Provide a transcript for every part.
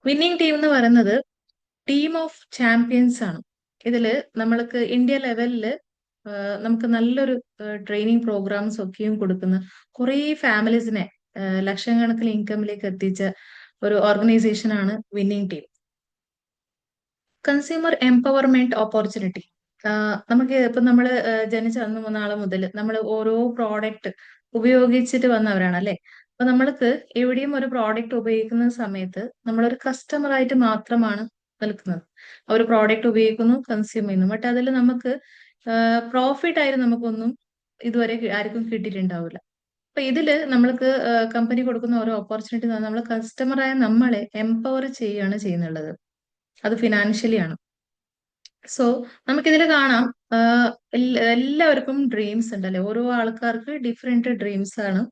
Winning team എന്ന് പറയുന്നത് team of champions ആണ്. ഇതില് നമ്മൾക്ക് ഇന്ത്യ ലെവലില് നമുക്ക് നല്ലൊരു ട്രെയിനിങ് പ്രോഗ്രാംസ് ഒക്കെയും കൊടുക്കുന്ന കുറേ ഫാമിലീസിനെ ലക്ഷക്കണക്കിന് ഇൻകമിലേക്ക് എത്തിച്ച ഒരു ഓർഗനൈസേഷൻ ആണ് winning team. Consumer empowerment opportunity. നമുക്ക് ഇപ്പൊ നമ്മൾ ജനിച്ച അന്ന് നാളെ മുതൽ നമ്മൾ ഓരോ പ്രോഡക്റ്റ് ഉപയോഗിച്ചിട്ട് വന്നവരാണ് അല്ലെ. അപ്പൊ നമ്മൾക്ക് എവിടെയും ഒരു പ്രോഡക്റ്റ് ഉപയോഗിക്കുന്ന സമയത്ത് നമ്മളൊരു കസ്റ്റമർ ആയിട്ട് മാത്രമാണ് നിൽക്കുന്നത്. ആ ഒരു പ്രോഡക്റ്റ് ഉപയോഗിക്കുന്നു, കൺസ്യൂം ചെയ്യുന്നു, ബട്ട് അതിൽ നമുക്ക് പ്രോഫിറ്റ് ആയിട്ട് നമുക്കൊന്നും ഇതുവരെ ആർക്കും കിട്ടിയിട്ടുണ്ടാവില്ല. അപ്പൊ ഇതില് നമ്മൾക്ക് കമ്പനി കൊടുക്കുന്ന ഓരോ ഓപ്പർച്യൂണിറ്റി നമ്മൾ കസ്റ്റമറായ നമ്മളെ എംപവർ ചെയ്യുകയാണ് ചെയ്യുന്നുള്ളത്. അത് ഫിനാൻഷ്യലി ആണ്. സോ നമുക്കിതിൽ കാണാം, എല്ലാവർക്കും ഡ്രീംസ് ഉണ്ടല്ലേ. ഓരോ ആൾക്കാർക്ക് ഡിഫറെന്റ് ഡ്രീംസ് ആണ്.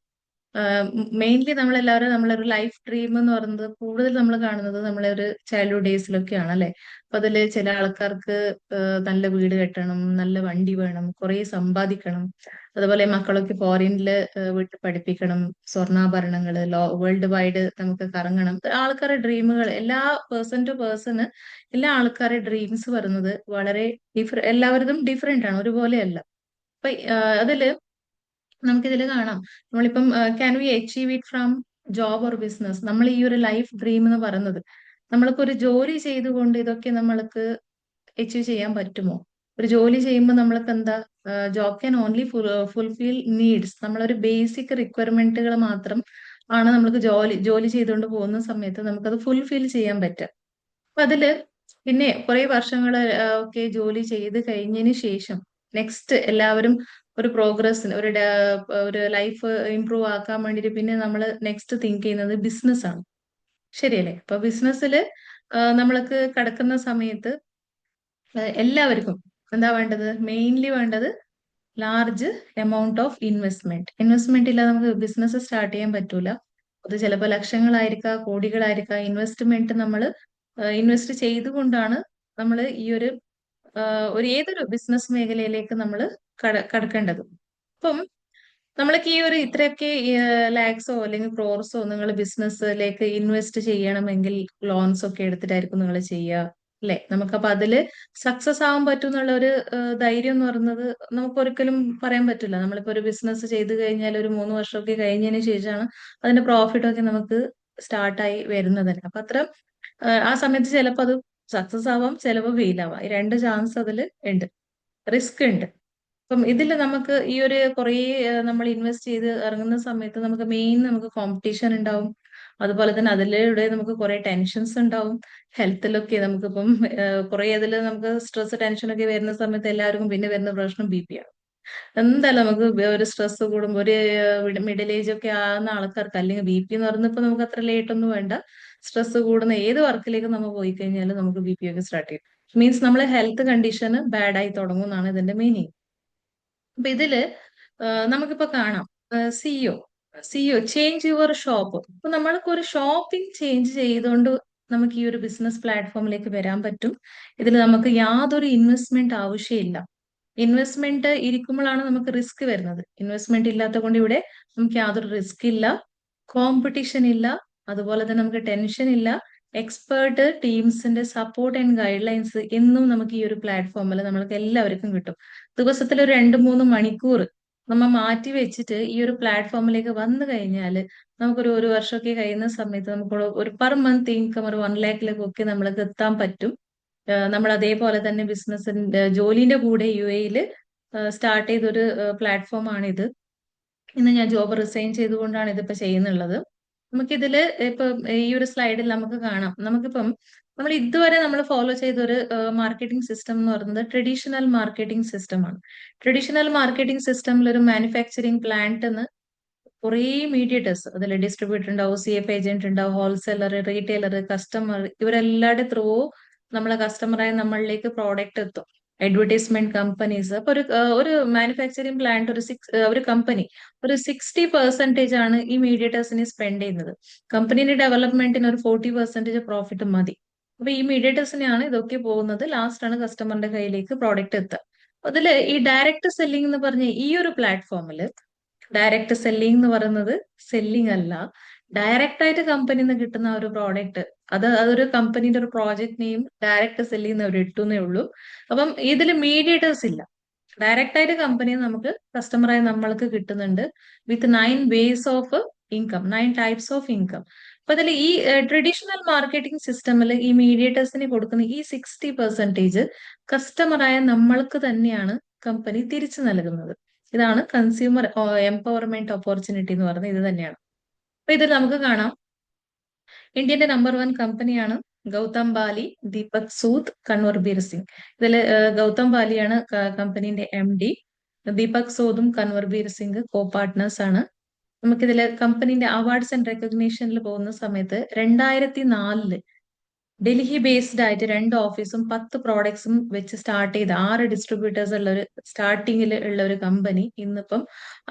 മെയിൻലി നമ്മളെല്ലാവരും നമ്മളൊരു ലൈഫ് ഡ്രീം എന്ന് പറയുന്നത് കൂടുതൽ നമ്മൾ കാണുന്നത് നമ്മളെ ഒരു ചൈൽഡ്ഹുഡ് ഡേയ്സിലൊക്കെയാണ് അല്ലെ. അപ്പൊ അതില് ചില ആൾക്കാർക്ക് നല്ല വീട് കെട്ടണം, നല്ല വണ്ടി വേണം, കുറെ സമ്പാദിക്കണം, അതുപോലെ മക്കളൊക്കെ ഫോറിനില് വിട്ട് പഠിപ്പിക്കണം, സ്വർണ്ണാഭരണങ്ങള്, വേൾഡ് വൈഡ് നമുക്ക് കറങ്ങണം. ആൾക്കാരുടെ ഡ്രീമുകൾ എല്ലാ പേഴ്സൺ ടു പേഴ്സണ്, എല്ലാ ആൾക്കാരുടെ ഡ്രീംസ് പറയുന്നത് വളരെ എല്ലാവരും ഡിഫറെന്റ് ആണ്, ഒരുപോലെയല്ല. അപ്പൊ അതില് നമുക്കിതിൽ കാണാം, നമ്മളിപ്പം can we achieve it from job or business. നമ്മൾ ഈ ഒരു ലൈഫ് ഡ്രീം എന്ന് പറയുന്നത് നമ്മൾക്ക് ഒരു ജോലി ചെയ്തുകൊണ്ട് ഇതൊക്കെ നമ്മൾക്ക് അച്ചീവ് ചെയ്യാൻ പറ്റുമോ? ഒരു ജോലി ചെയ്യുമ്പോൾ നമ്മൾക്ക് എന്താ, job can only fulfil needs. നമ്മളൊരു ബേസിക് റിക്വയർമെന്റുകൾ മാത്രം ആണ് നമ്മൾക്ക് ജോലി ജോലി ചെയ്തുകൊണ്ട് പോകുന്ന സമയത്ത് നമുക്കത് ഫുൾഫിൽ ചെയ്യാൻ പറ്റുക. അപ്പൊ അതില് പിന്നെ കുറെ വർഷങ്ങൾ ഒക്കെ ജോലി ചെയ്ത് കഴിഞ്ഞതിന് ശേഷം നെക്സ്റ്റ് എല്ലാവരും ഒരു പ്രോഗ്രസ്സിന് ഒരു ലൈഫ് ഇംപ്രൂവ് ആക്കാൻ വേണ്ടിയിട്ട് പിന്നെ നമ്മൾ നെക്സ്റ്റ് തിങ്ക് ചെയ്യുന്നത് ബിസിനസ് ആണ്. ശരിയല്ലേ? അപ്പൊ ബിസിനസ്സിൽ നമ്മൾക്ക് കടക്കുന്ന സമയത്ത് എല്ലാവർക്കും എന്താ വേണ്ടത്? മെയിൻലി വേണ്ടത് large amount of investment. Investment ഇല്ലാതെ നമുക്ക് ബിസിനസ് സ്റ്റാർട്ട് ചെയ്യാൻ പറ്റൂല. അത് ചിലപ്പോൾ ലക്ഷങ്ങളായിരിക്കാം, കോടികളായിരിക്കാം. ഇൻവെസ്റ്റ്മെന്റ് നമ്മൾ ഇൻവെസ്റ്റ് ചെയ്തുകൊണ്ടാണ് നമ്മൾ ഈ ഒരു ഏതൊരു ബിസിനസ് മേഖലയിലേക്ക് നമ്മൾ കടക്കേണ്ടത്. അപ്പം നമ്മൾക്ക് ഈ ഒരു ഇത്രയൊക്കെ ലാക്സോ അല്ലെങ്കിൽ ക്രോർസോ നിങ്ങൾ ബിസിനസ്സിലേക്ക് ഇൻവെസ്റ്റ് ചെയ്യണമെങ്കിൽ ലോൺസ് ഒക്കെ എടുത്തിട്ടായിരിക്കും നിങ്ങൾ ചെയ്യുക അല്ലെ. നമുക്കപ്പൊ അതില് സക്സസ് ആവാൻ പറ്റും എന്നുള്ള ഒരു ധൈര്യം എന്ന് പറയുന്നത് നമുക്ക് ഒരിക്കലും പറയാൻ പറ്റില്ല. നമ്മളിപ്പോ ഒരു ബിസിനസ് ചെയ്ത് കഴിഞ്ഞാൽ ഒരു 3 വർഷമൊക്കെ കഴിഞ്ഞതിന് ശേഷമാണ് അതിന്റെ പ്രോഫിറ്റ് ഒക്കെ നമുക്ക് സ്റ്റാർട്ടായി വരുന്നത് തന്നെ. അപ്പൊ അത്ര ആ സമയത്ത് ചിലപ്പോൾ അത് സക്സസ് ആവാം, ചിലപ്പോൾ ഫെയിൽ ആവാം. ഈ രണ്ട് ചാൻസ് അതിൽ ഉണ്ട്, റിസ്ക് ഉണ്ട്. അപ്പം ഇതിൽ നമുക്ക് ഈ ഒരു കുറേ നമ്മൾ ഇൻവെസ്റ്റ് ചെയ്ത് ഇറങ്ങുന്ന സമയത്ത് നമുക്ക് മെയിൻ നമുക്ക് കോമ്പറ്റീഷൻ ഉണ്ടാവും. അതുപോലെ തന്നെ അതിലൂടെ നമുക്ക് കുറെ ടെൻഷൻസ് ഉണ്ടാവും. ഹെൽത്തിലൊക്കെ നമുക്കിപ്പം കുറെ അതിൽ നമുക്ക് സ്ട്രെസ് ടെൻഷൻ ഒക്കെ വരുന്ന സമയത്ത് എല്ലാവർക്കും പിന്നെ വരുന്ന പ്രശ്നം BP ആണ്. എന്തായാലും നമുക്ക് ഒരു സ്ട്രെസ് കൂടുമ്പോൾ ഒരു മിഡിൽ ഏജ് ഒക്കെ ആകുന്ന ആൾക്കാർക്ക് അല്ലെങ്കിൽ BP എന്ന് പറയുന്നത് ഇപ്പൊ നമുക്ക് അത്ര ലേറ്റ് ഒന്നും വേണ്ട. സ്ട്രെസ് കൂടുന്ന ഏത് വർക്കിലേക്ക് നമ്മൾ പോയി കഴിഞ്ഞാലും നമുക്ക് BP ഒക്കെ സ്റ്റാർട്ട് ചെയ്യും. മീൻസ് നമ്മളെ ഹെൽത്ത് കണ്ടീഷൻ ബാഡ് ആയി തുടങ്ങും എന്നാണ് ഇതിന്റെ മീനിങ്. അപ്പൊ ഇതില് നമുക്കിപ്പോ കാണാം, CEO CEO change your shop. അപ്പൊ നമ്മൾക്ക് ഒരു ഷോപ്പിംഗ് ചേഞ്ച് ചെയ്തുകൊണ്ട് നമുക്ക് ഈ ഒരു ബിസിനസ് പ്ലാറ്റ്ഫോമിലേക്ക് വരാൻ പറ്റും. ഇതിൽ നമുക്ക് യാതൊരു ഇൻവെസ്റ്റ്മെന്റ് ആവശ്യമില്ല. ഇൻവെസ്റ്റ്മെന്റ് ഇരിക്കുമ്പോഴാണ് നമുക്ക് റിസ്ക് വരുന്നത്. ഇൻവെസ്റ്റ്മെന്റ് ഇല്ലാത്ത കൊണ്ട് ഇവിടെ നമുക്ക് യാതൊരു റിസ്ക് ഇല്ല, കോമ്പറ്റീഷൻ ഇല്ല, അതുപോലെ തന്നെ നമുക്ക് ടെൻഷൻ ഇല്ല. എക്സ്പേർട്ട് ടീംസിന്റെ സപ്പോർട്ട് ആൻഡ് ഗൈഡ് ലൈൻസ് എന്നും നമുക്ക് ഈ ഒരു പ്ലാറ്റ്ഫോമിൽ നമ്മൾക്ക് എല്ലാവർക്കും കിട്ടും. ദിവസത്തിൽ ഒരു 2-3 മണിക്കൂർ നമ്മൾ മാറ്റി വെച്ചിട്ട് ഈ ഒരു പ്ലാറ്റ്ഫോമിലേക്ക് വന്നു കഴിഞ്ഞാൽ നമുക്കൊരു വർഷമൊക്കെ കഴിയുന്ന സമയത്ത് നമുക്ക് ഒരു പെർ മന്ത് ഇൻകം ഒരു 1 ലാഖിലേക്കൊക്കെ നമ്മൾക്ക് എത്താൻ പറ്റും. നമ്മൾ അതേപോലെ തന്നെ ബിസിനസിന്റെ ജോലിന്റെ കൂടെ UAE സ്റ്റാർട്ട് ചെയ്തൊരു പ്ലാറ്റ്ഫോം ഇത്. ഇന്ന് ഞാൻ ജോബ് റിസൈൻ ചെയ്തുകൊണ്ടാണ് ഇതിപ്പോ ചെയ്യുന്നുള്ളത്. നമുക്കിതില് ഇപ്പൊ ഈ ഒരു സ്ലൈഡിൽ നമുക്ക് കാണാം, നമുക്കിപ്പം നമ്മൾ ഇതുവരെ നമ്മൾ ഫോളോ ചെയ്ത ഒരു മാർക്കറ്റിംഗ് സിസ്റ്റം എന്ന് പറയുന്നത് ട്രഡീഷണൽ മാർക്കറ്റിംഗ് സിസ്റ്റം ആണ്. ട്രഡീഷണൽ മാർക്കറ്റിംഗ് സിസ്റ്റമിൽ ഒരു മാനുഫാക്ചറിങ് പ്ലാന്റ് കുറേ മീഡിയേറ്റേഴ്സ്, അതിൽ ഡിസ്ട്രിബ്യൂട്ടർ ഉണ്ടാവും, CF ഏജന്റ് ഉണ്ടാവും, ഹോൾസെല്ലർ, റീറ്റെയിലർ, കസ്റ്റമർ, ഇവരെല്ലാവരുടെ ത്രൂ നമ്മളെ കസ്റ്റമറായി നമ്മളിലേക്ക് പ്രോഡക്റ്റ് എത്തും. Advertisement companies. അപ്പൊ ഒരു മാനുഫാക്ചറിങ് പ്ലാന്റ് ഒരു കമ്പനി ഒരു 60% ആണ് ഈ മീഡിയേറ്റേഴ്സിനെ സ്പെൻഡ് ചെയ്യുന്നത്. കമ്പനിയുടെ ഡെവലപ്മെന്റിന് ഒരു 40% പ്രോഫിറ്റ് മതി. അപ്പൊ ഈ മീഡിയേറ്റേഴ്സിനെയാണ് ഇതൊക്കെ പോകുന്നത്. ലാസ്റ്റ് ആണ് കസ്റ്റമറിന്റെ കയ്യിലേക്ക് പ്രോഡക്റ്റ് എത്തുക. അതില് ഈ ഡയറക്ട് സെല്ലിംഗ് എന്ന് പറഞ്ഞ ഈ ഒരു പ്ലാറ്റ്ഫോമിൽ ഡയറക്റ്റ് സെല്ലിംഗ് എന്ന് പറയുന്നത് സെല്ലിംഗ് അല്ല. ഡയറക്റ്റ് ആയിട്ട് കമ്പനിയിൽ നിന്ന് കിട്ടുന്ന ഒരു പ്രോഡക്റ്റ്, അതൊരു കമ്പനിയുടെ ഒരു പ്രോജക്ട് നെയിം ഡയറക്റ്റ് സെല് ചെയ്യുന്നവർ ഇട്ടുന്നേ ഉള്ളൂ. അപ്പം ഇതിൽ മീഡിയേറ്റേഴ്സ് ഇല്ല. ഡയറക്റ്റ് ആയിട്ട് കമ്പനി നമുക്ക് കസ്റ്റമറായി നമ്മൾക്ക് കിട്ടുന്നുണ്ട് വിത്ത് 9 ways of income, 9 types of income. അപ്പൊ അതിൽ ഈ ട്രഡീഷണൽ മാർക്കറ്റിംഗ് സിസ്റ്റമിൽ ഈ മീഡിയേറ്റേഴ്സിന് കൊടുക്കുന്ന ഈ 60% കസ്റ്റമറായ നമ്മൾക്ക് തന്നെയാണ് കമ്പനി തിരിച്ചു നൽകുന്നത്. ഇതാണ് കൺസ്യൂമർ എംപവർമെന്റ് ഓപ്പർച്യൂണിറ്റി എന്ന് പറയുന്നത് ഇത് തന്നെയാണ്. അപ്പൊ ഇതിൽ നമുക്ക് കാണാം ഇന്ത്യന്റെ നമ്പർ 1 കമ്പനിയാണ് ഗൗതം ബാലി, ദീപക് സൂദ്, കൻവർബീർ സിംഗ്. ഇതില് ഗൗതം ബാലിയാണ് കമ്പനിന്റെ MD. ദീപക് സൂദും കൻവർബീർ സിംഗ് കോ പാർട്ട്നേഴ്സ് ആണ്. നമുക്കിതില് കമ്പനിന്റെ അവാർഡ്സ് ആൻഡ് റെക്കഗ്നീഷനിൽ പോകുന്ന സമയത്ത് 2004 ഡൽഹി ബേസ്ഡ് ആയിട്ട് 2 ഓഫീസും 10 പ്രോഡക്ട്സും വെച്ച് സ്റ്റാർട്ട് ചെയ്ത 6 ഡിസ്ട്രിബ്യൂട്ടേഴ്സ് ഉള്ള ഒരു സ്റ്റാർട്ടിങ്ങിൽ ഉള്ള ഒരു കമ്പനി ഇന്നിപ്പം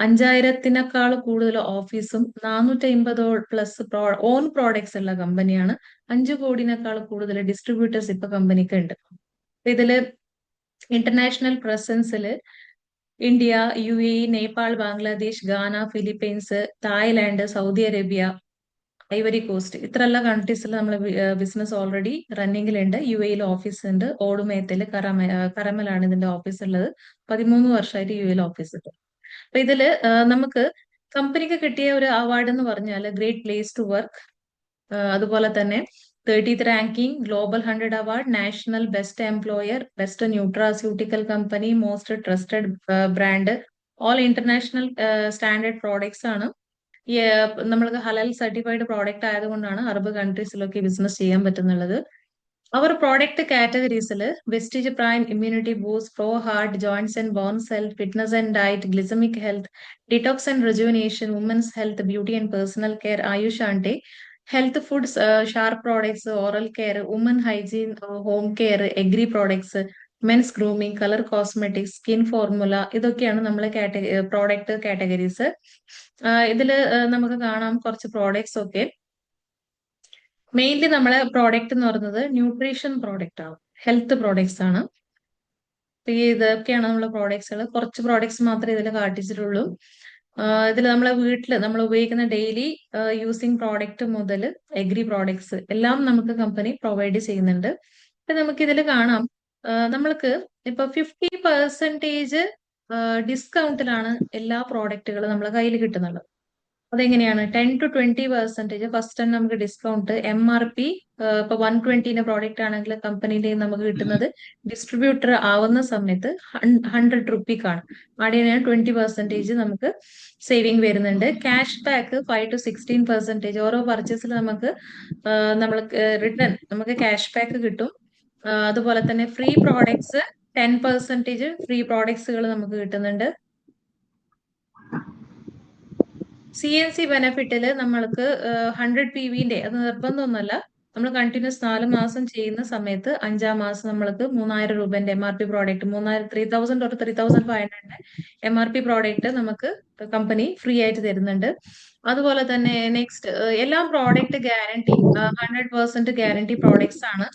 5000-ത്തിനേക്കാൾ കൂടുതൽ ഓഫീസും 450+ ഓൺ പ്രോഡക്ട്സ് ഉള്ള കമ്പനിയാണ്. 5 കോടിനേക്കാൾ കൂടുതൽ ഡിസ്ട്രിബ്യൂട്ടേഴ്സ് ഇപ്പൊ കമ്പനിക്ക് ഉണ്ട്. ഇതില് ഇന്റർനാഷണൽ പ്രസൻസിൽ India, UAE, Nepal, Bangladesh, Ghana, Philippines, Thailand, Saudi Arabia, Ivory Coast, ഇത്രയുള്ള കൺട്രീസിൽ നമ്മൾ ബിസിനസ് ഓൾറെഡി റണ്ണിങ്ങിലുണ്ട്. UAE ഓഫീസ് ഉണ്ട്. ഓടുമേത്തല്, കരമലാണ് ഇതിന്റെ ഓഫീസ് ഉള്ളത്. 13 വർഷമായിട്ട് UAE ഓഫീസ് ഉണ്ട്. അപ്പൊ ഇതില് നമുക്ക് കമ്പനിക്ക് കിട്ടിയ ഒരു അവാർഡ് എന്ന് പറഞ്ഞാൽ ഗ്രേറ്റ് പ്ലേസ് ടു വർക്ക്, അതുപോലെ തന്നെ 30th ranking, global 100 award, national best employer, best nutraceutical company, most trusted brand, all international standard products ആണ്. നമ്മൾക്ക് ഹലാൽ സർട്ടിഫൈഡ് പ്രോഡക്റ്റ് ആയതുകൊണ്ടാണ് അറബ് കൺട്രീസിലൊക്കെ ബിസിനസ് ചെയ്യാൻ പറ്റുന്നുള്ളത്. അവർ പ്രോഡക്റ്റ് കാറ്റഗറീസിൽ Vestige Prime, immunity boost, pro heart, joints and bones health, fitness and diet, glycemic health, detox and rejuvenation, women's health, beauty and personal care, Ayush and health foods, sharp products, oral care, woman hygiene, home care, agree products, men's grooming, colour cosmetics, skin formula, ഇതൊക്കെയാണ് നമ്മളെ product categories. ഇതില് നമുക്ക് കാണാം കുറച്ച് products ഒക്കെ. Mainly നമ്മളെ product എന്ന് പറയുന്നത് ന്യൂട്രീഷൻ പ്രോഡക്റ്റ് ആണ്, ഹെൽത്ത് പ്രോഡക്ട്സ് ആണ്. ഇതൊക്കെയാണ് നമ്മളെ പ്രോഡക്ട്സുകൾ. കുറച്ച് പ്രോഡക്ട്സ് മാത്രമേ ഇതിൽ കാട്ടിച്ചിട്ടുള്ളൂ. ഇതിൽ നമ്മളെ വീട്ടിൽ നമ്മൾ ഉപയോഗിക്കുന്ന ഡെയിലി യൂസിങ് പ്രോഡക്റ്റ് മുതൽ എഗ്രി പ്രോഡക്ട്സ് എല്ലാം നമുക്ക് കമ്പനി പ്രൊവൈഡ് ചെയ്യുന്നുണ്ട്. അപ്പൊ നമുക്ക് ഇതിൽ കാണാം നമ്മൾക്ക് ഇപ്പൊ 50% ഡിസ്കൗണ്ടിലാണ് എല്ലാ പ്രോഡക്റ്റുകളും നമ്മളെ കയ്യിൽ കിട്ടുന്നുള്ളത്. അതെങ്ങനെയാണ്? 10 to 20% ഫസ്റ്റ് തന്നെ നമുക്ക് ഡിസ്കൗണ്ട്. MRP ഇപ്പൊ 120 പ്രോഡക്റ്റ് ആണെങ്കിൽ കമ്പനിയുടെ നമുക്ക് കിട്ടുന്നത് ഡിസ്ട്രിബ്യൂട്ടർ ആവുന്ന സമയത്ത് 100 റുപ്പിക്കാണ്. അവിടെ 20% നമുക്ക് സേവിങ് വരുന്നുണ്ട്. Cash back 5 to 16%. ഓരോ പർച്ചേസിൽ നമുക്ക് നമ്മൾക്ക് റിട്ടേൺ നമുക്ക് ക്യാഷ് ബാക്ക് കിട്ടും. അതുപോലെ തന്നെ ഫ്രീ പ്രോഡക്ട്സ് 10% ഫ്രീ പ്രോഡക്ട്സുകൾ നമുക്ക് കിട്ടുന്നുണ്ട്. CNC ബെനഫിറ്റില് നമ്മൾക്ക് 100 PVന്റെ അത് നിർബന്ധമൊന്നുമല്ല. നമ്മൾ കണ്ടിന്യൂസ് 4 മാസം ചെയ്യുന്ന സമയത്ത് 5-ാം മാസം നമ്മൾക്ക് 3000 രൂപന്റെ MRP product 3000 or 3500 MRP product നമുക്ക് കമ്പനി ഫ്രീ ആയിട്ട് തരുന്നുണ്ട്. അതുപോലെ തന്നെ നെക്സ്റ്റ് എല്ലാം പ്രോഡക്റ്റ് ഗ്യാരണ്ടി 100% ഗ്യാരണ്ടി പ്രോഡക്ട്സ് ആണ്.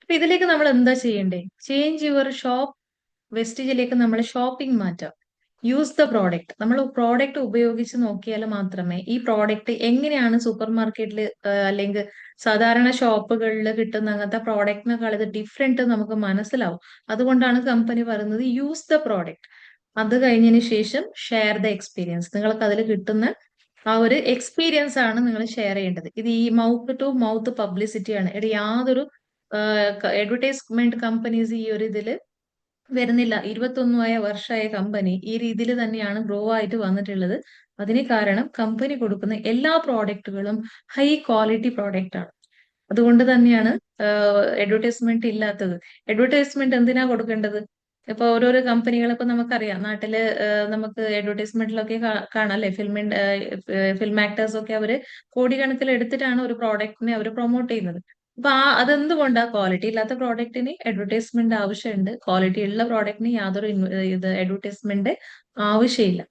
അപ്പൊ ഇതിലേക്ക് നമ്മൾ എന്താ ചെയ്യണ്ടേ? ചേഞ്ച് യുവർ ഷോപ്പ് വെസ്റ്റേജിലേക്ക് നമ്മൾ ഷോപ്പിംഗ് മാറ്റാം. Use the product. നമ്മൾ പ്രോഡക്റ്റ് ഉപയോഗിച്ച് നോക്കിയാൽ മാത്രമേ ഈ പ്രോഡക്റ്റ് എങ്ങനെയാണ് സൂപ്പർ മാർക്കറ്റിൽ അല്ലെങ്കിൽ സാധാരണ ഷോപ്പുകളിൽ കിട്ടുന്ന അങ്ങനത്തെ പ്രോഡക്റ്റിനേക്കാൾ ഇത് ഡിഫറെന്റ് നമുക്ക് മനസ്സിലാവും. അതുകൊണ്ടാണ് കമ്പനി പറയുന്നത് യൂസ് ദ പ്രോഡക്റ്റ്. അത് കഴിഞ്ഞതിന് ശേഷം ഷെയർ ദ എക്സ്പീരിയൻസ്. നിങ്ങൾക്ക് അതിൽ കിട്ടുന്ന ആ ഒരു എക്സ്പീരിയൻസ് ആണ് നിങ്ങൾ ഷെയർ ചെയ്യേണ്ടത്. ഇത് ഈ മൗത്ത് ടു മൗത്ത് പബ്ലിസിറ്റി ആണ്. ഇത് യാതൊരു അഡ്വർടൈസ്മെന്റ് കമ്പനീസ് ഈ ഒരു ഇതില് വരുന്നില്ല. 21 വർഷമായ കമ്പനി ഈ രീതിയിൽ തന്നെയാണ് ഗ്രോ ആയിട്ട് വന്നിട്ടുള്ളത്. അതിന് കാരണം കമ്പനി കൊടുക്കുന്ന എല്ലാ പ്രോഡക്റ്റുകളും ഹൈ ക്വാളിറ്റി പ്രോഡക്റ്റ് ആണ്. അതുകൊണ്ട് തന്നെയാണ് അഡ്വർടൈസ്മെന്റ് ഇല്ലാത്തത്. അഡ്വർടൈസ്മെന്റ് എന്തിനാ കൊടുക്കേണ്ടത്? ഇപ്പൊ ഓരോരോ കമ്പനികൾ ഇപ്പൊ നമുക്കറിയാം നാട്ടില് നമുക്ക് അഡ്വർടൈസ്മെന്റിലൊക്കെ കാണാം അല്ലെ, ഫിലിം ആക്ടേഴ്സ് ഒക്കെ അവര് കോടിക്കണക്കിൽ എടുത്തിട്ടാണ് ഒരു പ്രോഡക്റ്റിനെ അവർ പ്രൊമോട്ട് ചെയ്യുന്നത്. അപ്പൊ അതെന്തുകൊണ്ടാ? ക്വാളിറ്റി ഇല്ലാത്ത പ്രോഡക്റ്റിന് അഡ്വർടൈസ്മെന്റ് ആവശ്യമുണ്ട്, ക്വാളിറ്റി ഉള്ള പ്രോഡക്റ്റിന് യാതൊരു അഡ്വർടൈസ്മെന്റ് ആവശ്യമില്ല.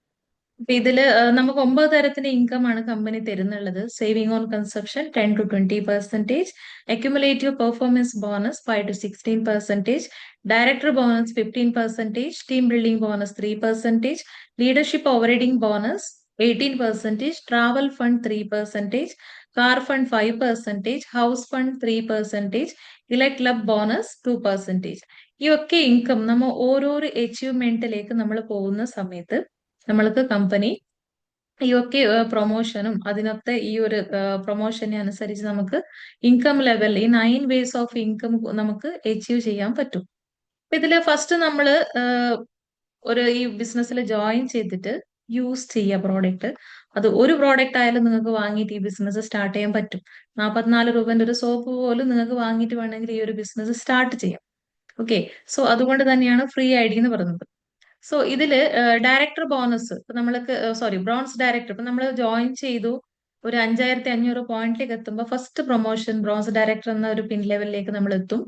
അപ്പൊ ഇതില് നമുക്ക് 9 തരത്തിന്റെ ഇൻകം ആണ് കമ്പനി തരുന്നുള്ളത്. Saving on consumption 10 to 20%, accumulative performance bonus 5 to 16%, director bonus 15%, team building bonus 3%, leadership overriding bonus 18%, travel fund 3%, car fund 5%, house fund 3%, elite club bonus 2%. ഈ ഒക്കെ ഇൻകം നമ്മൾ ഓരോരോ അച്ചീവ്മെന്റിലേക്ക് നമ്മൾ പോകുന്ന സമയത്ത് നമ്മൾക്ക് കമ്പനി ഈ ഒക്കെ പ്രൊമോഷനും അതിനൊക്കെ ഈ ഒരു പ്രൊമോഷനെ അനുസരിച്ച് നമുക്ക് ഇൻകം ലെവൽ ഈ 9 വേസ് ഓഫ് ഇൻകം നമുക്ക് അച്ചീവ് ചെയ്യാൻ പറ്റും. ഇതില് ഫസ്റ്റ് നമ്മള് ഒരു ഈ ബിസിനസ്സിൽ ജോയിൻ ചെയ്തിട്ട് യൂസ് ചെയ്യുക പ്രോഡക്റ്റ്. അത് ഒരു പ്രോഡക്റ്റ് ആയാലും നിങ്ങൾക്ക് വാങ്ങിയിട്ട് ഈ ബിസിനസ് സ്റ്റാർട്ട് ചെയ്യാൻ പറ്റും. 44 രൂപന്റെ ഒരു സോപ്പ് പോലും നിങ്ങൾക്ക് വാങ്ങിയിട്ട് വേണമെങ്കിൽ ഈ ഒരു ബിസിനസ് സ്റ്റാർട്ട് ചെയ്യാം. ഓക്കെ, സോ അതുകൊണ്ട് തന്നെയാണ് ഫ്രീ ഐ ഡി എന്ന് പറയുന്നത്. സോ ഇതില് ഡയറക്ടർ ബോണസ് ഇപ്പൊ നമ്മൾക്ക് ബ്രോൺസ് ഡയറക്ടർ ഇപ്പൊ നമ്മൾ ജോയിൻ ചെയ്തു ഒരു 5500 പോയിന്റിലേക്ക് എത്തുമ്പോൾ ഫസ്റ്റ് പ്രൊമോഷൻ ബ്രോൺസ് ഡയറക്ടർ എന്ന ഒരു പിൻ ലെവലിലേക്ക് നമ്മൾ എത്തും.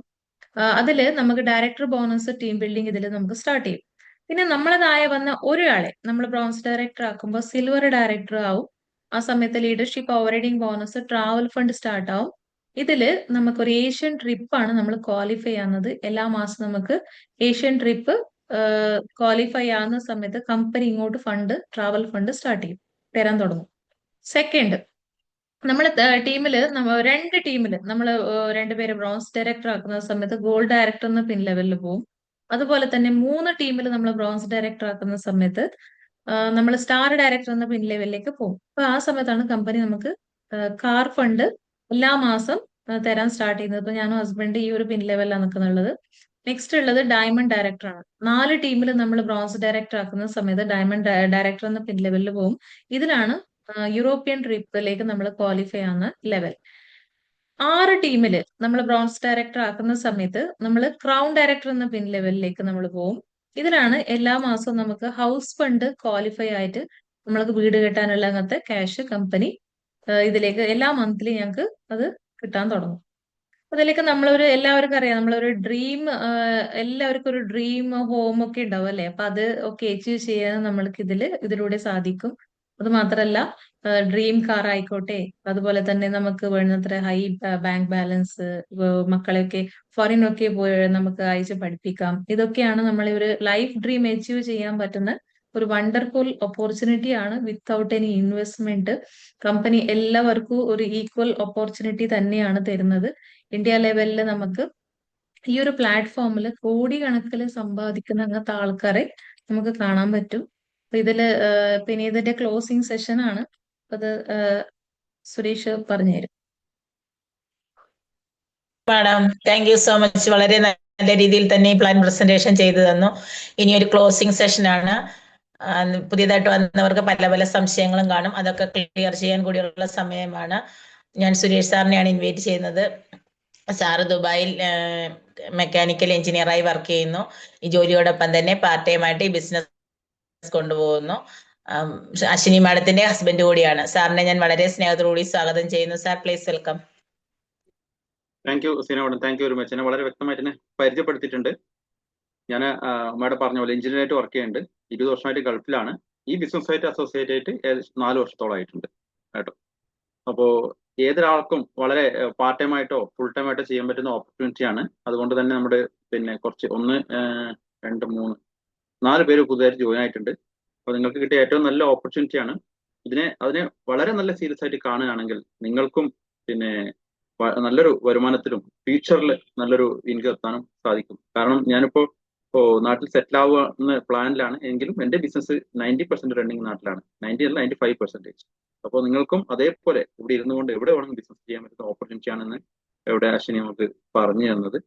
അതില് നമുക്ക് ഡയറക്ടർ ബോണസ് ടീം ബിൽഡിംഗ് ഇതിൽ നമുക്ക് സ്റ്റാർട്ട് ചെയ്യും. പിന്നെ നമ്മളതായ വന്ന ഒരാളെ നമ്മൾ ബ്രോൺസ് ഡയറക്ടർ ആക്കുമ്പോൾ സിൽവർ ഡയറക്ടർ ആവും. ആ സമയത്ത് leadership overriding bonus travel fund start ആവും. ഇതില് നമുക്കൊരു ഏഷ്യൻ ട്രിപ്പാണ് നമ്മൾ ക്വാളിഫൈ ആവുന്നത്. എല്ലാ മാസം നമുക്ക് ഏഷ്യൻ ട്രിപ്പ് ക്വാളിഫൈ ആവുന്ന സമയത്ത് കമ്പനി ഇങ്ങോട്ട് ഫണ്ട് ട്രാവൽ ഫണ്ട് സ്റ്റാർട്ട് ചെയ്യും, തരാൻ തുടങ്ങും. സെക്കൻഡ്, നമ്മൾ രണ്ട് ടീമില് നമ്മൾ രണ്ടുപേരെ ബ്രോൺസ് ഡയറക്ടർ ആക്കുന്ന സമയത്ത് ഗോൾഡ് ഡയറക്ടർ എന്ന പിൻ ലെവലിൽ പോകും. അതുപോലെ തന്നെ 3 ടീമിൽ നമ്മൾ ബ്രോൺസ് ഡയറക്ടർ ആക്കുന്ന സമയത്ത് നമ്മൾ സ്റ്റാർ ഡയറക്ടർ എന്ന പിൻ ലെവലിലേക്ക് പോകും. അപ്പൊ ആ സമയത്താണ് കമ്പനി നമുക്ക് കാർ ഫണ്ട് എല്ലാ മാസം തരാൻ സ്റ്റാർട്ട് ചെയ്യുന്നത്. ഇപ്പൊ ഞാനും ഹസ്ബൻഡ് ഈ ഒരു പിൻ ലെവലിലാണ് നിൽക്കുന്നുള്ളത്. നെക്സ്റ്റ് ഉള്ളത് ഡയമണ്ട് ഡയറക്ടർ ആണ്. 4 ടീമിൽ നമ്മൾ ബ്രോൺസ് ഡയറക്ടർ ആക്കുന്ന സമയത്ത് ഡയമണ്ട് ഡയറക്ടർ എന്ന പിൻ ലെവലിൽ പോകും. ഇതിലാണ് യൂറോപ്യൻ ട്രിപ്പിലേക്ക് നമ്മൾ ക്വാളിഫൈ ആവുന്ന ലെവൽ. 6 ടീമില് നമ്മൾ ബ്രോൺസ് ഡയറക്ടർ ആക്കുന്ന സമയത്ത് നമ്മൾ ക്രൗൺ ഡയറക്ടർ എന്ന പിൻ ലെവലിലേക്ക് നമ്മൾ പോകും. ഇതിലാണ് എല്ലാ മാസവും നമുക്ക് ഹൗസ് ഫണ്ട് ക്വാളിഫൈ ആയിട്ട് നമ്മൾക്ക് വീട് കെട്ടാനുള്ള അങ്ങനത്തെ ക്യാഷ് കമ്പനി ഇതിലേക്ക് എല്ലാ മന്ത്ലി ഞങ്ങൾക്ക് അത് കിട്ടാൻ തുടങ്ങും. അതിലേക്ക് എല്ലാവർക്കും അറിയാം, നമ്മളൊരു ഡ്രീം, എല്ലാവർക്കും ഒരു ഡ്രീം ഹോം ഒക്കെ ഉണ്ടാവും അല്ലെ. അപ്പൊ അത് ഒക്കെ അച്ചീവ് ചെയ്യാൻ നമ്മൾക്ക് ഇതിലൂടെ സാധിക്കും. അത് മാത്രല്ല, ഡ്രീം കാർ ആയിക്കോട്ടെ, അതുപോലെ തന്നെ നമുക്ക് വേണ്ടത്ര ഹൈ ബാങ്ക് ബാലൻസ്, മക്കളെയൊക്കെ ഫോറിനൊക്കെ പോയി നമുക്ക് അയച്ച് പഠിപ്പിക്കാം. ഇതൊക്കെയാണ് നമ്മളെ ഒരു ലൈഫ് ഡ്രീം അച്ചീവ് ചെയ്യാൻ പറ്റുന്ന ഒരു വണ്ടർഫുൾ ഓപ്പർച്യൂണിറ്റി ആണ്. വിത്തൗട്ട് എനി ഇൻവെസ്റ്റ്മെന്റ് കമ്പനി എല്ലാവർക്കും ഒരു ഈക്വൽ ഓപ്പർച്യൂണിറ്റി തന്നെയാണ് തരുന്നത്. ഇന്ത്യ ലെവലിൽ നമുക്ക് ഈ ഒരു പ്ലാറ്റ്ഫോമിൽ കോടിക്കണക്കിൽ സമ്പാദിക്കുന്ന അങ്ങനത്തെ ആൾക്കാരെ നമുക്ക് കാണാൻ പറ്റും. അപ്പൊ പിന്നെ ഇതിന്റെ ക്ലോസിംഗ് സെഷൻ ആണ്. അത് സുരേഷ് പറഞ്ഞുതരും. Madam, thank you so much. വളരെ നല്ല രീതിയിൽ തന്നെ ഈ പ്ലാൻ പ്രസന്റേഷൻ ചെയ്തു തന്നു. ഇനി ഒരു ക്ലോസിംഗ് സെഷൻ ആണ്. പുതിയതായിട്ട് വന്നവർക്ക് പല പല സംശയങ്ങളും കാണും, അതൊക്കെ ക്ലിയർ ചെയ്യാൻ കൂടിയുള്ള സമയമാണ്. ഞാൻ സുരേഷ് സാറിനെയാണ് ഇൻവൈറ്റ് ചെയ്യുന്നത്. സാറ് ദുബായിൽ മെക്കാനിക്കൽ എഞ്ചിനീയറായി വർക്ക് ചെയ്യുന്നു. ഈ ജോലിയോടൊപ്പം തന്നെ പാർട്ട് ടൈം ആയിട്ട് ഈ ബിസിനസ് കൊണ്ടുപോകുന്നു. അശ്വിനി മാഡത്തിന്റെ ഹസ്ബൻഡ് കൂടിയാണ്. സാറിനെ ഞാൻ വളരെ സ്നേഹത്തോടുകൂടി സ്വാഗതം ചെയ്യുന്നു. Sir, please welcome. Thank you Seena, thank you very much. എന്നെ വളരെ വ്യക്തമായിട്ട് എന്നെ പരിചയപ്പെടുത്തിയിട്ടുണ്ട്. ഞാൻ മാഡം പറഞ്ഞ പോലെ എഞ്ചിനീയറായിട്ട് വർക്ക് ചെയ്യുന്നുണ്ട്. 20 വർഷമായിട്ട് ഗൾഫിലാണ്. ഈ ബിസിനസ്സായിട്ട് അസോസിയേറ്റ് ആയിട്ട് 4 വർഷത്തോളമായിട്ടുണ്ട് കേട്ടോ. അപ്പോൾ ഏതൊരാൾക്കും വളരെ പാർട്ട് ടൈം ആയിട്ടോ ഫുൾ ടൈം ആയിട്ടോ ചെയ്യാൻ പറ്റുന്ന ഓപ്പർച്യൂണിറ്റിയാണ്. അതുകൊണ്ട് തന്നെ നമ്മുടെ കുറച്ച് 1, 2, 3, 4 പേര് പുതുതായിട്ട് ജോയിൻ ആയിട്ടുണ്ട്. അപ്പോൾ നിങ്ങൾക്ക് കിട്ടിയ ഏറ്റവും നല്ല ഓപ്പർച്യൂണിറ്റിയാണ്. അതിനെ വളരെ നല്ല സീരിയസ് ആയിട്ട് കാണുകയാണെങ്കിൽ നിങ്ങൾക്കും നല്ലൊരു വരുമാനത്തിലും ഫ്യൂച്ചറിൽ നല്ലൊരു ഇൻകം എത്താനും സാധിക്കും. കാരണം ഞാനിപ്പോ നാട്ടിൽ സെറ്റിൽ ആവുന്ന പ്ലാനിലാണ്. എങ്കിലും എന്റെ ബിസിനസ് 90% റണ്ണിങ് നാട്ടിലാണ്. 90 അല്ല, 95%. അപ്പോൾ നിങ്ങൾക്കും അതേപോലെ ഇവിടെ ഇരുന്നു കൊണ്ട് എവിടെ വേണമെങ്കിലും ബിസിനസ് ചെയ്യാൻ പറ്റുന്ന ഓപ്പർച്യൂണിറ്റി ആണെന്ന് ഇവിടെ അശ്വിനി നമുക്ക് പറഞ്ഞു തന്നത്.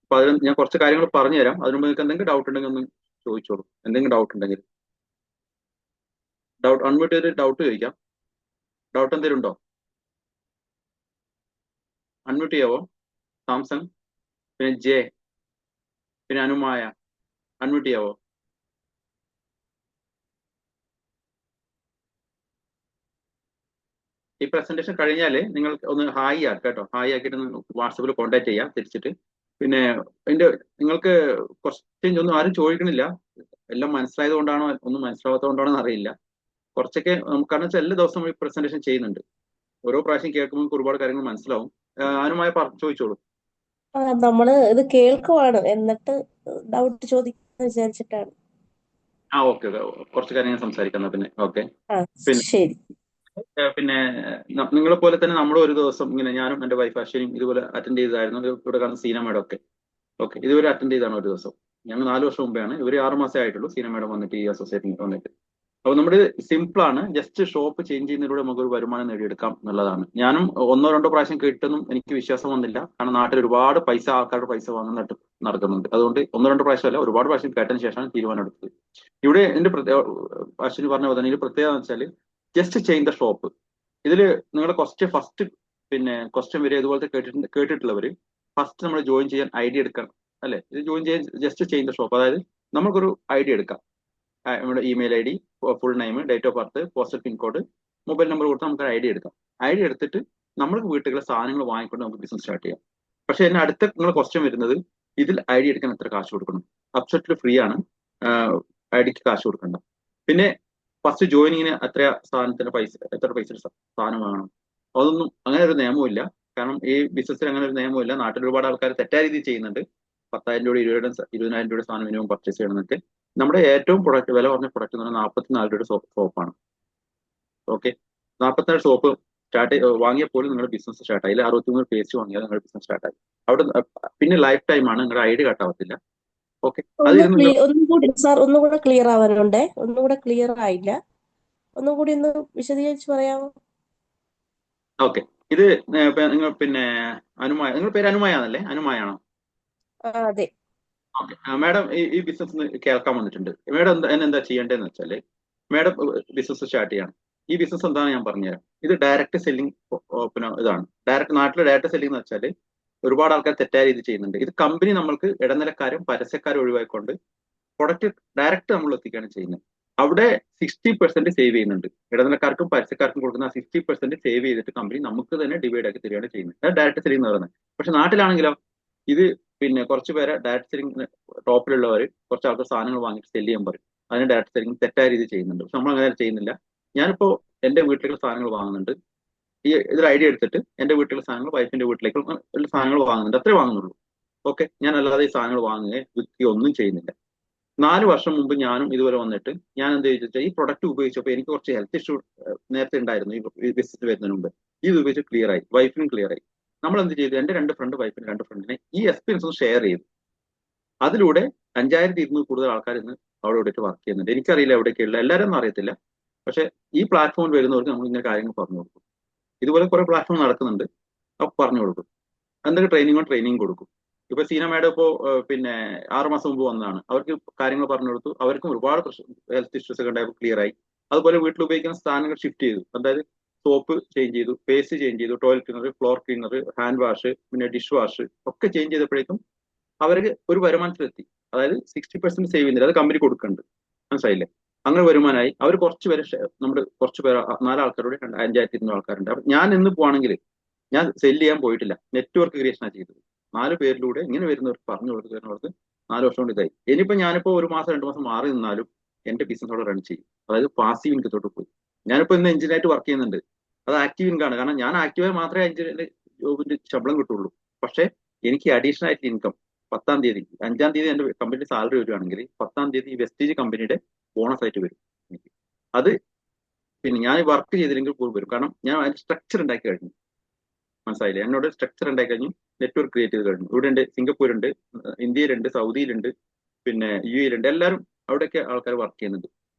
അപ്പൊ അതിന് ഞാൻ കുറച്ച് കാര്യങ്ങൾ പറഞ്ഞു തരാം. അതിനുമ്പ് നിങ്ങൾക്ക് എന്തെങ്കിലും ഡൗട്ട് ഉണ്ടെങ്കിൽ ഒന്ന് ചോദിച്ചോളൂ. എന്തെങ്കിലും ഡൗട്ട് ഉണ്ടെങ്കിൽ അൺമ്യൂട്ട് ചെയ്ത് ഡൗട്ട് ചോദിക്കാം. ഡൗട്ട് എന്തെങ്കിലും ഉണ്ടോ? അൺമ്യൂട്ട് ചെയ്യാവോ? സാംസങ്, പിന്നെ ജെ, പിന്നെ അനുമായ, അൺമ്യൂട്ട് ചെയ്യാവോ? ഈ പ്രസന്റേഷൻ കഴിഞ്ഞാല് നിങ്ങൾ ഒന്ന് ഹായ് ആക്കുക കേട്ടോ. ഹായ് ആക്കിയിട്ട് വാട്സപ്പിൽ കോൺടാക്ട് ചെയ്യാം തിരിച്ചിട്ട്. പിന്നെ നിങ്ങൾക്ക് ക്വസ്റ്റ്യൻ ഒന്നും ആരും ചോദിക്കണില്ല. എല്ലാം മനസ്സിലായത് കൊണ്ടാണോ ഒന്നും മനസ്സിലാവാത്തത് കൊണ്ടാണോ അറിയില്ല. കുറച്ചൊക്കെ കാരണം വെച്ചാൽ എല്ലാ ദിവസവും ഈ പ്രസന്റേഷൻ ചെയ്യുന്നുണ്ട്. ഓരോ പ്രാവശ്യം കേൾക്കുമ്പോൾ ഒരുപാട് കാര്യങ്ങൾ മനസ്സിലാവും. അനുമായ ചോദിച്ചോളൂ. നമ്മള് ഇത് കേൾക്കുവാണ്, എന്നിട്ട് ഡൗട്ട് ചോദിക്കാന്ന് വിചാരിച്ചിട്ടാണ്. ഓക്കെ കുറച്ച് കാര്യങ്ങൾ സംസാരിക്കാം എന്നാ പിന്നെ. ഓക്കെ. ആ പിന്നെ ശരി. പിന്നെ നിങ്ങളെ പോലെ തന്നെ നമ്മുടെ ഒരു ദിവസം ഇങ്ങനെ ഞാനും എന്റെ വൈഫ് അശ്വിനിയും ഇതുപോലെ അറ്റൻഡ് ചെയ്തതായിരുന്നു. ഇവിടെ കാണുന്ന സീന മേഡം ഒക്കെ. ഓക്കെ, ഇതുവരെ അറ്റൻഡ് ചെയ്താണ് ഒരു ദിവസം. ഞങ്ങൾ 4 വർഷം മുമ്പെയാണ്, ഇവര് 6 മാസമേ ആയിട്ടുള്ളൂ സീന മേഡം വന്നിട്ട് ഈ അസോസിയേറ്റ് വന്നിട്ട്. അപ്പൊ നമ്മുടെ സിമ്പിൾ ആണ്, ജസ്റ്റ് ഷോപ്പ് ചേഞ്ച് ചെയ്യുന്നതിലൂടെ നമുക്ക് ഒരു വരുമാനം നേടിയെടുക്കാം എന്നുള്ളതാണ്. ഞാനും 1-2 പ്രാവശ്യം കേട്ടൊന്നും എനിക്ക് വിശ്വാസം വന്നില്ല, കാരണം നാട്ടിൽ ഒരുപാട് പൈസ ആൾക്കാരുടെ പൈസ വാങ്ങുന്നിട്ട് നടക്കുന്നുണ്ട്. അതുകൊണ്ട് 1-2 പ്രാവശ്യമല്ല, ഒരുപാട് പ്രാവശ്യം കേട്ടതിന് ശേഷമാണ് തീരുമാനം എടുത്തത്. ഇവിടെ എന്റെ അശ്വിനി പറഞ്ഞ പോലെ തന്നെ ഇതിൽ പ്രത്യേകത എന്ന് വെച്ചാൽ ജസ്റ്റ് ചേഞ്ച് ദ ഷോപ്പ്. ഇതിൽ നിങ്ങളുടെ ഫസ്റ്റ് ക്വസ്റ്റ്യൻ വരെ ഇതുപോലത്തെ കേട്ടിട്ടുള്ളവര് ഫസ്റ്റ് നമ്മൾ ജോയിൻ ചെയ്യാൻ ഐഡിയ എടുക്കണം, അല്ലെ? ഇത് ജോയിൻ ചെയ്യാൻ ജസ്റ്റ് ചേഞ്ച് ദ ഷോപ്പ്. അതായത് നമുക്കൊരു ഐഡിയ എടുക്കാം. നമ്മുടെ email I D, full name, date of birth, postal pincode, mobile number കൊടുത്ത് നമുക്ക് ഐഡിയ എടുക്കാം. ഐഡിയ എടുത്തിട്ട് നമ്മൾക്ക് വീട്ടിലെ സാധനങ്ങൾ വാങ്ങിക്കൊണ്ട് നമുക്ക് ബിസിനസ് സ്റ്റാർട്ട് ചെയ്യാം. പക്ഷെ എന്നെ അടുത്ത നിങ്ങളുടെ ക്വസ്റ്റ്യൻ വരുന്നത്, ഇതിൽ ഐഡിയ എടുക്കാൻ എത്ര കാശ് കൊടുക്കണം? അബ്സൊല്യൂട്ട്ലി ഫ്രീ ആണ്, ഐഡിക്ക് കാശ് കൊടുക്കണ്ട. പിന്നെ ഫസ്റ്റ് ജോയിനിങ്ങിന് എത്ര പൈസ സാധനം വാങ്ങണം? അതൊന്നും അങ്ങനെ ഒരു നിയമമില്ല. കാരണം ഈ ബിസിനസ്സിൽ അങ്ങനെ ഒരു നിയമമില്ല. നാട്ടിൽ ഒരുപാട് ആൾക്കാർ തെറ്റായ രീതിയിൽ ചെയ്യുന്നുണ്ട്. 10,000 രൂപ 20,000 രൂപയുടെ സാധനം മിനിമം പർച്ചേസ് ചെയ്യണമെന്നൊക്കെ. നമ്മുടെ ഏറ്റവും വില കുറഞ്ഞ പ്രൊഡക്റ്റ് എന്ന് പറഞ്ഞാൽ 44 രൂപയുടെ സോപ്പാണ്. ഓക്കെ, 44 സോപ്പ് വാങ്ങിയപ്പോൾ നിങ്ങളുടെ ബിസിനസ് സ്റ്റാർട്ടായി. 63 പേസ്റ്റ് വാങ്ങിയാൽ നിങ്ങളുടെ ബിസിനസ് സ്റ്റാർട്ടായി. അവിടെ പിന്നെ ലൈഫ് ടൈം ആണ്, നിങ്ങളുടെ ഐഡിയ കട്ടാവത്തില്ല. ഓക്കെ, ഒന്നുകൂടി സാർ, ഒന്നുകൂടെ ക്ലിയർ ആവാനുണ്ടേ. ഒന്നുകൂടെ ക്ലിയർ ആയില്ല, ഒന്നുകൂടി ഒന്ന് വിശദീകരിച്ച് പറയാമോ? ഓക്കെ, ഇത് നിങ്ങൾ അനുമായ, നിങ്ങളുടെ പേര് അനുമായാണല്ലേ? അനുമായാണോ? അതെ. ഓക്കെ, മാഡം ഈ ബിസിനസ് കേൾക്കാൻ വന്നിട്ടുണ്ട്. മാഡം എന്താ ചെയ്യേണ്ടതെന്ന് വെച്ചാല്, മാഡം ബിസിനസ് സ്റ്റാർട്ട് ചെയ്യണം. ഈ ബിസിനസ് എന്താണ് ഞാൻ പറഞ്ഞുതരാം. ഇത് ഡയറക്റ്റ് സെല്ലിംഗ് ഇതാണ്. നാട്ടിലെ ഡയറക്റ്റ് സെല്ലിംഗ് എന്ന് വെച്ചാൽ ഒരുപാട് ആൾക്കാർ തെറ്റായ രീതി ചെയ്യുന്നുണ്ട്. ഇത് കമ്പനി നമ്മൾക്ക് ഇടനിലക്കാരും പരസ്യക്കാരും ഒഴിവാക്കിക്കൊണ്ട് പ്രൊഡക്റ്റ് ഡയറക്റ്റ് നമ്മൾ എത്തിക്കുകയാണ് ചെയ്യുന്നത്. അവിടെ 60% സേവ് ചെയ്യുന്നുണ്ട്. ഇടനിലക്കാർക്കും പരസ്യക്കാർക്കും കൊടുക്കുന്ന 60% സേവ് ചെയ്തിട്ട് കമ്പനി നമുക്ക് തന്നെ ഡിവൈഡ് ആക്കി തരികയാണ് ചെയ്യുന്നത്. അത് ഡയറക്റ്റ് സെല്ലിംഗ് എന്ന് പറയുന്നത്. പക്ഷെ നാട്ടിലാണെങ്കിലോ ഇത് കുറച്ച് പേരെ ഡയറക്റ്റ് സെല്ലിംഗ് ടോപ്പിലുള്ളവർ കുറച്ച് ആൾക്കാർ സാധനങ്ങൾ വാങ്ങിയിട്ട് സെല് ചെയ്യാൻ പറയും. അതിന് ഡയറക്റ്റ് സെല്ലിംഗ് തെറ്റായ രീതിയിൽ ചെയ്യുന്നുണ്ട്. പക്ഷെ നമ്മൾ അങ്ങനെ ചെയ്യുന്നില്ല. ഞാനിപ്പോ എന്റെ വീട്ടിലേക്ക് സാധനങ്ങൾ വാങ്ങുന്നുണ്ട്. ഇതിൽ ഐഡിയ എടുത്തിട്ട് എന്റെ വീട്ടിലെ സാധനങ്ങൾ വൈഫിന്റെ വീട്ടിലേക്ക് സാധനങ്ങൾ വാങ്ങുന്നുണ്ട്. അത്രേ വാങ്ങുന്നുള്ളൂ. ഓക്കെ, ഞാൻ അല്ലാതെ ഈ സാധനങ്ങൾ വാങ്ങുകയോ വിൽക്കുകയോ ഒന്നും ചെയ്യുന്നില്ല. 4 വർഷം മുമ്പ് ഞാനും ഇതുവരെ വന്നിട്ട് ഞാൻ എന്ത് ചോദിച്ചാൽ ഈ പ്രൊഡക്റ്റ് ഉപയോഗിച്ചപ്പോൾ എനിക്ക് കുറച്ച് ഹെൽത്ത് ഇഷ്യൂ നേരത്തെ ഉണ്ടായിരുന്നു. ഈ ബിസിനസ് വരുന്നതിന് മുമ്പ് ഇത് ഉപയോഗിച്ച് ക്ലിയർ ആയി, വൈഫിനും ക്ലിയർ ആയി. നമ്മൾ എന്ത് ചെയ്തു, എന്റെ 2 ഫ്രണ്ട്, വൈഫിന് 2 ഫ്രണ്ടിനെ ഈ എക്സ്പീരിയൻസ് ഒന്ന് ഷെയർ ചെയ്തു. അതിലൂടെ 5200 കൂടുതൽ ആൾക്കാർ ഇന്ന് അവിടെ ഇവിടേക്ക് വർക്ക് ചെയ്യുന്നുണ്ട്. എനിക്കറിയില്ല എവിടേക്കുള്ള, എല്ലാവരും ഒന്നും അറിയത്തില്ല. പക്ഷെ ഈ പ്ലാറ്റ്ഫോമിൽ വരുന്നവർക്ക് നമ്മൾ ഇങ്ങനെ കാര്യങ്ങൾ പറഞ്ഞു കൊടുക്കും. ഇതുപോലെ കുറെ പ്ലാറ്റ്ഫോം നടക്കുന്നുണ്ട്, അപ്പൊ പറഞ്ഞു കൊടുക്കും. എന്തൊക്കെ ട്രെയിനിങ് കൊടുക്കും. ഇപ്പൊ സീന മാഡം ഇപ്പോ 6 മാസം മുമ്പ് വന്നതാണ്. അവർക്ക് കാര്യങ്ങൾ പറഞ്ഞു കൊടുത്തു. അവർക്കും ഒരുപാട് ഹെൽത്ത് ഇഷ്യൂസ് ഒക്കെ ഉണ്ടായപ്പോൾ ക്ലിയർ ആയി. അതുപോലെ വീട്ടിൽ ഉപയോഗിക്കുന്ന സ്ഥാനങ്ങൾ ഷിഫ്റ്റ് ചെയ്തു. അതായത് സോപ്പ് ചേഞ്ച് ചെയ്തു, പേസ്റ്റ് ചേഞ്ച് ചെയ്തു, toilet cleaner, floor cleaner, hand wash, dish wash ഒക്കെ ചേഞ്ച് ചെയ്തപ്പോഴേക്കും അവർക്ക് ഒരു വരുമാനത്തിലെത്തി. അതായത് 60% സേവ് ചെയ്യുന്നില്ല, അത് കമ്പനി കൊടുക്കുന്നുണ്ട്. മനസ്സിലായില്ലേ? അങ്ങനെ വരുമാനമായി. അവർ കുറച്ച് പേര് നമ്മുടെ കുറച്ച് പേര് 4 ആൾക്കാരോട് 5200 ആൾക്കാരുണ്ട്. അപ്പൊ ഞാൻ ഇന്ന് പോവാണെങ്കിൽ ഞാൻ സെല് ചെയ്യാൻ പോയിട്ടില്ല, നെറ്റ്വർക്ക് ക്രിയേഷനാണ് ചെയ്തത്. 4 പേരിലൂടെ ഇങ്ങനെ വരുന്നവർക്ക് പറഞ്ഞു കൊടുക്കുന്നവർക്ക് 4 വർഷം കൊണ്ട് ഇതായി. ഇനിയിപ്പോ ഞാനിപ്പോ 1 മാസം 2 മാസം മാറി നിന്നാലും എന്റെ ബിസിനസ് അവിടെ റൺ ചെയ്യും. അതായത് പാസീവ് ഇൻകത്തോട്ട് പോയി. ഞാനിപ്പോ ഇന്ന് എഞ്ചിനായിട്ട് വർക്ക് ചെയ്യുന്നുണ്ട്. അത് ആക്റ്റീവ് ഇൻകാണ്. കാരണം ഞാൻ ആക്റ്റീവായി മാത്രമേ എഞ്ചിന്റെ ജോബിന്റെ ശമ്പളം കിട്ടുള്ളൂ. പക്ഷെ എനിക്ക് അഡീഷണൽ ആയിട്ട് ഇൻകം 10-ാം തീയതി, 5-ാം തീയതി എന്റെ കമ്പനിയുടെ സാലറി വരുവാണെങ്കിൽ 10-ാം തീയതി വെസ്റ്റേജ് കമ്പനിയുടെ ബോണസ് ആയിട്ട് വരും. അത് ഞാൻ വർക്ക് ചെയ്തില്ലെങ്കിൽ പോലും വരും. കാരണം ഞാൻ അതിന്റെ സ്ട്രക്ചർ ഉണ്ടാക്കി കഴിഞ്ഞു. മനസ്സിലായില്ലേ? എന്നോട് സ്ട്രക്ചർ ഉണ്ടാക്കി കഴിഞ്ഞു, നെറ്റ്വർക്ക് ക്രിയേറ്റ് ചെയ്ത് കഴിഞ്ഞു. ഇവിടെ ഉണ്ട്, സിംഗപ്പൂരുണ്ട്, ഇന്ത്യയിലുണ്ട്, സൗദിയിലുണ്ട്, UAE-ലുണ്ട്. എല്ലാവരും അവിടെയൊക്കെ ആൾക്കാർ വർക്ക് ചെയ്യുന്നുണ്ട്.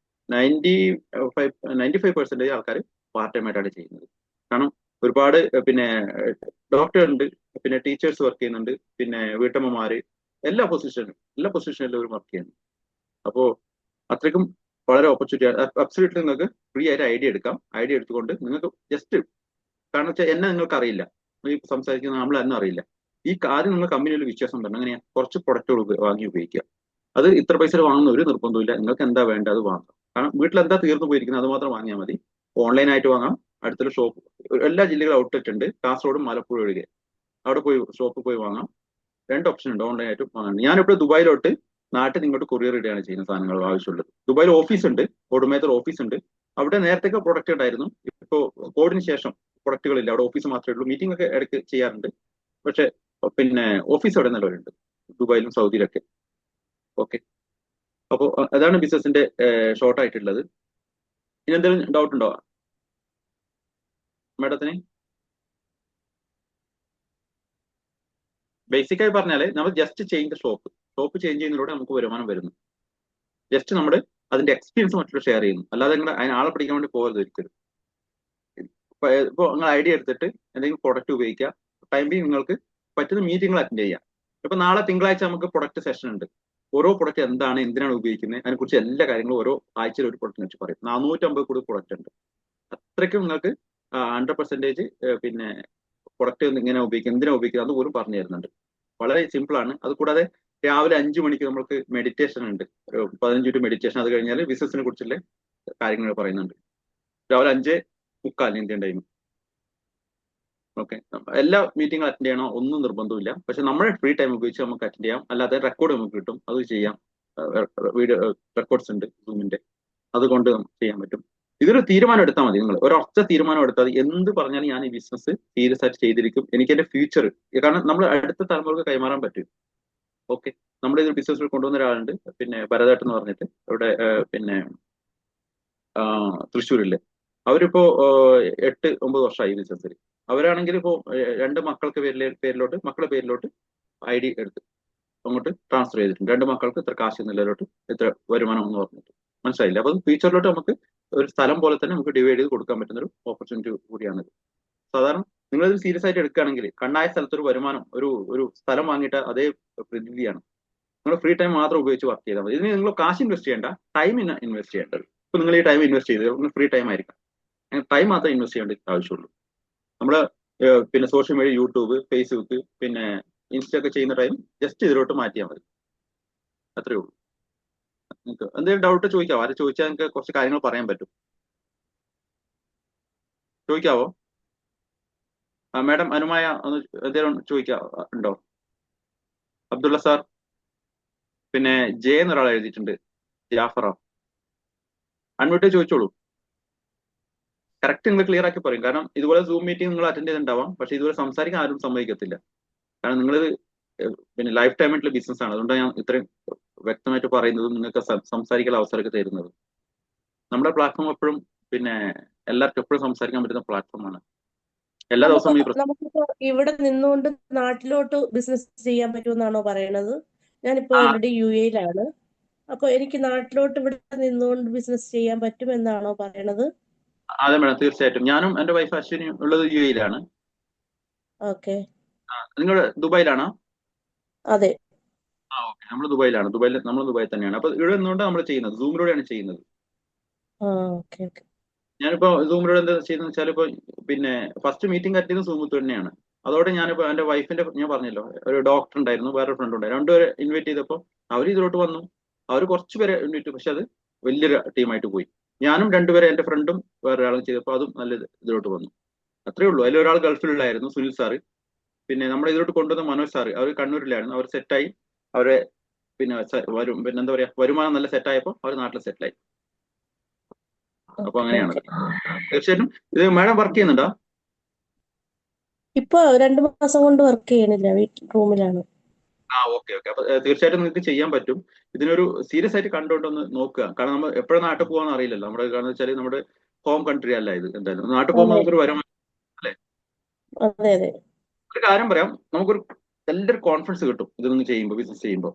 95% ആൾക്കാർ പാർട്ട് ടൈം ആയിട്ടാണ് ചെയ്യുന്നത്. കാരണം ഒരുപാട് ഡോക്ടർ ഉണ്ട്, ടീച്ചേഴ്സ് വർക്ക് ചെയ്യുന്നുണ്ട്, വീട്ടമ്മമാര്, എല്ലാ പൊസിഷനിലും ഒരു വർക്ക് ചെയ്യുന്നു. അപ്പോ അത്രയ്ക്കും വളരെ ഓപ്പർച്യൂണിറ്റി. അബ്സല്യൂട്ട്ലി നിങ്ങൾക്ക് ഫ്രീ ആയിട്ട് ഐഡിയ എടുക്കാം. ഐഡിയ എടുത്തുകൊണ്ട് നിങ്ങൾക്ക് ജസ്റ്റ്, കാരണം വെച്ചാൽ എന്നെ നിങ്ങൾക്ക് അറിയില്ല, ഈ സംസാരിക്കുന്ന നമ്മളെന്നെ അറിയില്ല. ഈ ആദ്യം നിങ്ങൾ കമ്പനിയിൽ വിശ്വാസം പറഞ്ഞു. അങ്ങനെയാ കുറച്ച് പ്രൊഡക്റ്റുകൾ വാങ്ങി ഉപയോഗിക്കുക. അത് ഇത്ര പൈസ വാങ്ങുന്ന ഒരു നിർബന്ധമില്ല. നിങ്ങൾക്ക് എന്താ വേണ്ടത് അത് വാങ്ങാം. കാരണം വീട്ടിൽ എന്താ തീർന്നു പോയിരിക്കുന്നത് അത് മാത്രം വാങ്ങിയാൽ മതി. ഓൺലൈനായിട്ട് വാങ്ങാം. അടുത്തൊരു ഷോപ്പ്, എല്ലാ ജില്ലകളും ഔട്ട്ലെറ്റ് ഉണ്ട്, കാസർഗോഡും മലപ്പുഴം ഒഴികെ. അവിടെ പോയി ഷോപ്പിൽ പോയി വാങ്ങാം. 2 ഓപ്ഷൻ ഉണ്ട് ഓൺലൈനായിട്ടും വാങ്ങാൻ. ഞാനിപ്പോൾ ദുബായിലോട്ട് നാട്ടിൽ ഇങ്ങോട്ട് കൊറിയർ ഇടുകയാണ് ചെയ്യുന്ന സാധനങ്ങൾ ആവശ്യമുള്ളത്. ദുബായിൽ ഓഫീസ് ഉണ്ട്, ഓടുമേത്തർ ഓഫീസ് ഉണ്ട്. അവിടെ നേരത്തെ പ്രൊഡക്റ്റ് ഉണ്ടായിരുന്നു. ഇപ്പോൾ കോവിഡിന് ശേഷം പ്രൊഡക്റ്റുകളില്ല, അവിടെ ഓഫീസ് മാത്രമേ ഉള്ളൂ. മീറ്റിംഗ് ഒക്കെ ഇടയ്ക്ക് ചെയ്യാറുണ്ട്. പക്ഷെ ഓഫീസ് അവിടെ നിലവിലുണ്ട്, ദുബായിലും സൗദിയിലൊക്കെ. ഓക്കെ, അപ്പോൾ അതാണ് ബിസിനസിന്റെ ഷോർട്ട് ആയിട്ടുള്ളത്. ഇനി എന്തെങ്കിലും ഡൗട്ട് ഉണ്ടോ മാഡത്തിന്? ബേസിക്കായി പറഞ്ഞാൽ നമ്മൾ ജസ്റ്റ് ചേഞ്ച് ഷോപ്പ് ചേഞ്ച് ചെയ്യുന്നതിലൂടെ നമുക്ക് വരുമാനം വരുന്നു. ജസ്റ്റ് നമ്മൾ അതിന്റെ എക്സ്പീരിയൻസ് മറ്റുള്ള ഷെയർ ചെയ്യുന്നു, അല്ലാതെ നിങ്ങൾ അതിന് ആളെ പിടിക്കാൻ വേണ്ടി പോകരുത് ഒരിക്കലും. ഇപ്പോൾ നിങ്ങൾ ഐഡിയ എടുത്തിട്ട് എന്തെങ്കിലും പ്രൊഡക്റ്റ് ഉപയോഗിക്കുക, ടൈം ബി നിങ്ങൾക്ക് പറ്റുന്ന മീറ്റിംഗുകൾ അറ്റൻഡ് ചെയ്യാം. ഇപ്പൊ നാളെ തിങ്കളാഴ്ച നമുക്ക് പ്രൊഡക്റ്റ് സെഷൻ ഉണ്ട്. ഓരോ പ്രൊഡക്റ്റ് എന്താണ്, എന്തിനാണ് ഉപയോഗിക്കുന്നത്, അതിനെക്കുറിച്ച് എല്ലാ കാര്യങ്ങളും ഓരോ ആഴ്ചയിൽ ഒരു പ്രൊഡക്റ്റിനെ വെച്ച് പറയും. 450 കൂടുതൽ പ്രൊഡക്റ്റ് ഉണ്ട്. അത്രയ്ക്കും നിങ്ങൾക്ക് 100% പിന്നെ പ്രൊഡക്റ്റ് ഇങ്ങനെ ഉപയോഗിക്കുക, എന്തിനാ ഉപയോഗിക്കുക അതുപോലും പറഞ്ഞു തരുന്നുണ്ട്. വളരെ സിമ്പിൾ ആണ്. അത് കൂടാതെ രാവിലെ 5 മണിക്ക് നമുക്ക് മെഡിറ്റേഷൻ ഉണ്ട്, ഒരു 15 മിനിറ്റ് മെഡിറ്റേഷൻ. അത് കഴിഞ്ഞാൽ ബിസിനസിനെ കുറിച്ചുള്ള കാര്യങ്ങൾ പറയുന്നുണ്ട്. രാവിലെ 5:45 ഇന്ത്യൻ ടൈം. ഓക്കെ, എല്ലാ മീറ്റിംഗും അറ്റൻഡ് ചെയ്യണോ ഒന്നും നിർബന്ധമില്ല. പക്ഷെ നമ്മുടെ ഫ്രീ ടൈം ഉപയോഗിച്ച് നമുക്ക് അറ്റൻഡ് ചെയ്യാം. അല്ലാതെ റെക്കോർഡ് നമുക്ക് കിട്ടും, അത് ചെയ്യാം. വീഡിയോ റെക്കോർഡ്സ് ഉണ്ട് സൂമിന്റെ, അതുകൊണ്ട് നമുക്ക് ചെയ്യാൻ പറ്റും. ഇതൊരു തീരുമാനം എടുത്താൽ മതി. നിങ്ങൾ ഒരൊറ്റ തീരുമാനം എടുത്താൽ മതി. എന്ത് പറഞ്ഞാലും ഞാൻ ഈ ബിസിനസ് സീരിയസ് ആയിട്ട് ചെയ്തിരിക്കും, എനിക്ക് എന്റെ ഫ്യൂച്ചർ, കാരണം നമ്മൾ അടുത്ത തലമുറക്ക് കൈമാറാൻ പറ്റും. ഓക്കെ, നമ്മുടെ ഇത് ബിസിനസ്സിൽ കൊണ്ടുവന്ന ഒരാളുണ്ട്, പിന്നെ ഭരതേട്ടൻ എന്ന് പറഞ്ഞിട്ട്, ഇവിടെ പിന്നെ തൃശ്ശൂരില്. അവരിപ്പോ 8-9 വർഷമായി ബിസിനസ്സിൽ. അവരാണെങ്കിൽ ഇപ്പോ 2 മക്കളുടെ പേരിലോട്ട് ID എടുത്ത് അങ്ങോട്ട് ട്രാൻസ്ഫർ ചെയ്തിട്ടുണ്ട്. 2 മക്കൾക്ക് ഇത്ര കാശ് എന്നുള്ളതിലോട്ട് ഇത്ര വരുമാനം എന്ന് പറഞ്ഞിട്ട്. മനസ്സിലായില്ല? അപ്പൊ ഫ്യൂച്ചറിലോട്ട് നമുക്ക് ഒരു സ്ഥലം പോലെ തന്നെ നമുക്ക് ഡിവൈഡ് ചെയ്ത് കൊടുക്കാൻ പറ്റുന്ന ഒരു ഓപ്പർച്യൂണിറ്റി കൂടിയാണിത്. സാധാരണ നിങ്ങളിത് സീരിയസ് ആയിട്ട് എടുക്കുകയാണെങ്കിൽ കണ്ണായ സ്ഥലത്തൊരു വരുമാനം, ഒരു സ്ഥലം വാങ്ങിയിട്ട് അതേ പ്രതിനിധിയാണ്. നിങ്ങൾ ഫ്രീ ടൈം മാത്രം ഉപയോഗിച്ച് വർക്ക് ചെയ്താൽ മതി. ഇതിന് നിങ്ങൾ കാശ് ഇൻവെസ്റ്റ് ചെയ്യേണ്ട, ടൈം ഇൻവെസ്റ്റ് ചെയ്യേണ്ടത്. ഇപ്പൊ നിങ്ങൾ ഈ ടൈം ഇൻവെസ്റ്റ് ചെയ്ത് ഫ്രീ ടൈം ആയിരിക്കാം, ടൈം മാത്രമേ ഇൻവെസ്റ്റ് ചെയ്യേണ്ട ആവശ്യമുള്ളൂ. നമ്മൾ പിന്നെ സോഷ്യൽ മീഡിയ, യൂട്യൂബ്, ഫേസ്ബുക്ക്, പിന്നെ ഇൻസ്റ്റ ഒക്കെ ചെയ്യുന്ന ടൈം ജസ്റ്റ് ഇതിലോട്ട് മാറ്റിയാൽ മതി. അത്രേ ഉള്ളൂ. നിങ്ങൾക്ക് എന്തെങ്കിലും ഡൗട്ട് ചോദിക്കാവോ? ആര് ചോദിച്ചാൽ നിങ്ങൾക്ക് കുറച്ച് കാര്യങ്ങൾ പറയാൻ പറ്റും. ചോദിക്കാവോ? മാഡം അനുമായ ഒന്ന് എന്തെങ്കിലും ഉണ്ടോ? അബ്ദുള്ള സാർ, പിന്നെ ജെ എന്നൊരാൾ എഴുതിയിട്ടുണ്ട്, ജാഫറ. അൺമ്യൂട്ട് ചോദിച്ചോളൂ. കറക്റ്റ് നിങ്ങൾ ക്ലിയർ ആക്കി പറയും. കാരണം ഇതുപോലെ സൂം മീറ്റിംഗ് നിങ്ങൾ അറ്റൻഡ് ചെയ്തിട്ടുണ്ടാവാം, പക്ഷെ ഇതുപോലെ സംസാരിക്കാൻ ആരും സമ്മതിക്കത്തില്ല. കാരണം നിങ്ങളിത് പിന്നെ ലൈഫ് ടൈമായിട്ടുള്ള ബിസിനസ് ആണ്. അതുകൊണ്ടാണ് ഞാൻ ഇത്രയും വ്യക്തമായിട്ട് പറയുന്നതും നിങ്ങൾക്ക് സംസാരിക്കാൻ അവസരമൊക്കെ തരുന്നത്. നമ്മുടെ പ്ലാറ്റ്ഫോം എപ്പോഴും പിന്നെ എല്ലാവർക്കും എപ്പോഴും സംസാരിക്കാൻ പറ്റുന്ന പ്ലാറ്റ്ഫോമാണ്. എല്ലാ ദിവസവും ഈ നമുക്കിപ്പോ ഇവിടെ നിന്നുകൊണ്ട് നാട്ടിലോട്ട് ബിസിനസ് ചെയ്യാൻ പറ്റുമെന്നാണോ പറയണത്? ഞാനിപ്പോ ഓൾറെഡി UAE-യിലാണ്. അപ്പൊ എനിക്ക് നാട്ടിലോട്ട് ഇവിടെ നിന്നുകൊണ്ട് ബിസിനസ് ചെയ്യാൻ പറ്റുമെന്നാണോ പറയണത്? അതെ മാഡം, തീർച്ചയായിട്ടും. ഞാനും എന്റെ വൈഫ് അശ്വിനിയും ഉള്ളത് UAE-യിലാണ്. ഓക്കെ. നിങ്ങൾ ദുബായിലാണോ? അതെ. ഓക്കെ, നമ്മൾ ദുബായിലാണ്. നമ്മൾ ദുബായിൽ തന്നെയാണ്. അപ്പൊ ഇവിടെ നിന്നുകൊണ്ട് നമ്മൾ ചെയ്യുന്നത് സൂമിലൂടെയാണ് ചെയ്യുന്നത്. ഓക്കെ. ഞാനിപ്പോ സൂമിലൂടെ എന്താ ചെയ്യുന്നത് വെച്ചാൽ, ഇപ്പൊ പിന്നെ ഫസ്റ്റ് മീറ്റിംഗ് അറ്റൻഡ് സൂമിൽ തന്നെയാണ്. അതോടെ ഞാനിപ്പോ എന്റെ വൈഫിന്റെ, ഞാൻ പറഞ്ഞല്ലോ, ഒരു ഡോക്ടർ ഉണ്ടായിരുന്നു, വേറൊരു ഫ്രണ്ട് ഉണ്ടായിരുന്നു. രണ്ടുപേരെ ഇൻവൈറ്റ് ചെയ്തപ്പോൾ അവർ ഇതിലോട്ട് വന്നു. അവർ കുറച്ച് പേരെ ഇൻവൈറ്റ്, പക്ഷെ അത് വലിയൊരു ടീമായിട്ട് പോയി. ഞാനും 2 പേരെ, എന്റെ ഫ്രണ്ടും വേറെ ഒരാളും ചെയ്തപ്പോൾ അതും നല്ല ഇതിലോട്ട് വന്നു. അത്രേ ഉള്ളൂ. അതിലൊരാൾ ഗൾഫിലുള്ളായിരുന്നു, സുനിൽ സാറ്. പിന്നെ നമ്മുടെ ഇതിലോട്ട് കൊണ്ടുവന്ന മനോജ് സാറ്, അവർ കണ്ണൂരിലായിരുന്നു. അവർ സെറ്റായി. അവരെ പിന്നെ എന്താ പറയാ, വരുമാനം നല്ല സെറ്റായപ്പോൾ അവർ നാട്ടിൽ സെറ്റിലായി. അപ്പൊ അങ്ങനെയാണ്. തീർച്ചയായിട്ടും ഇത് മാഡം വർക്ക് ചെയ്യുന്നുണ്ടോ? ഇപ്പൊ 2 മാസം കൊണ്ട് വർക്ക് ചെയ്യണില്ല, റൂമിലാണ്. ഓക്കെ. അപ്പൊ തീർച്ചയായിട്ടും നിങ്ങൾക്ക് ചെയ്യാൻ പറ്റും. ഇതിനൊരു സീരിയസ് ആയിട്ട് കണ്ടുകൊണ്ടൊന്ന് നോക്കുക. കാരണം നമ്മൾ എപ്പോഴും നാട്ടിൽ പോകാൻ അറിയില്ലല്ലോ. നമ്മുടെ കാരണം വെച്ചാൽ നമ്മുടെ ഹോം കൺട്രി അല്ല ഇത്. എന്തായാലും നാട്ടിൽ പോകുമ്പോൾ നമുക്കൊരു വരുമാനം അല്ലേ? അതെ. ഒരു കാര്യം പറയാം, നമുക്കൊരു നല്ലൊരു കോൺഫിഡൻസ് കിട്ടും ഇതൊന്നും ചെയ്യുമ്പോൾ, ബിസിനസ് ചെയ്യുമ്പോൾ.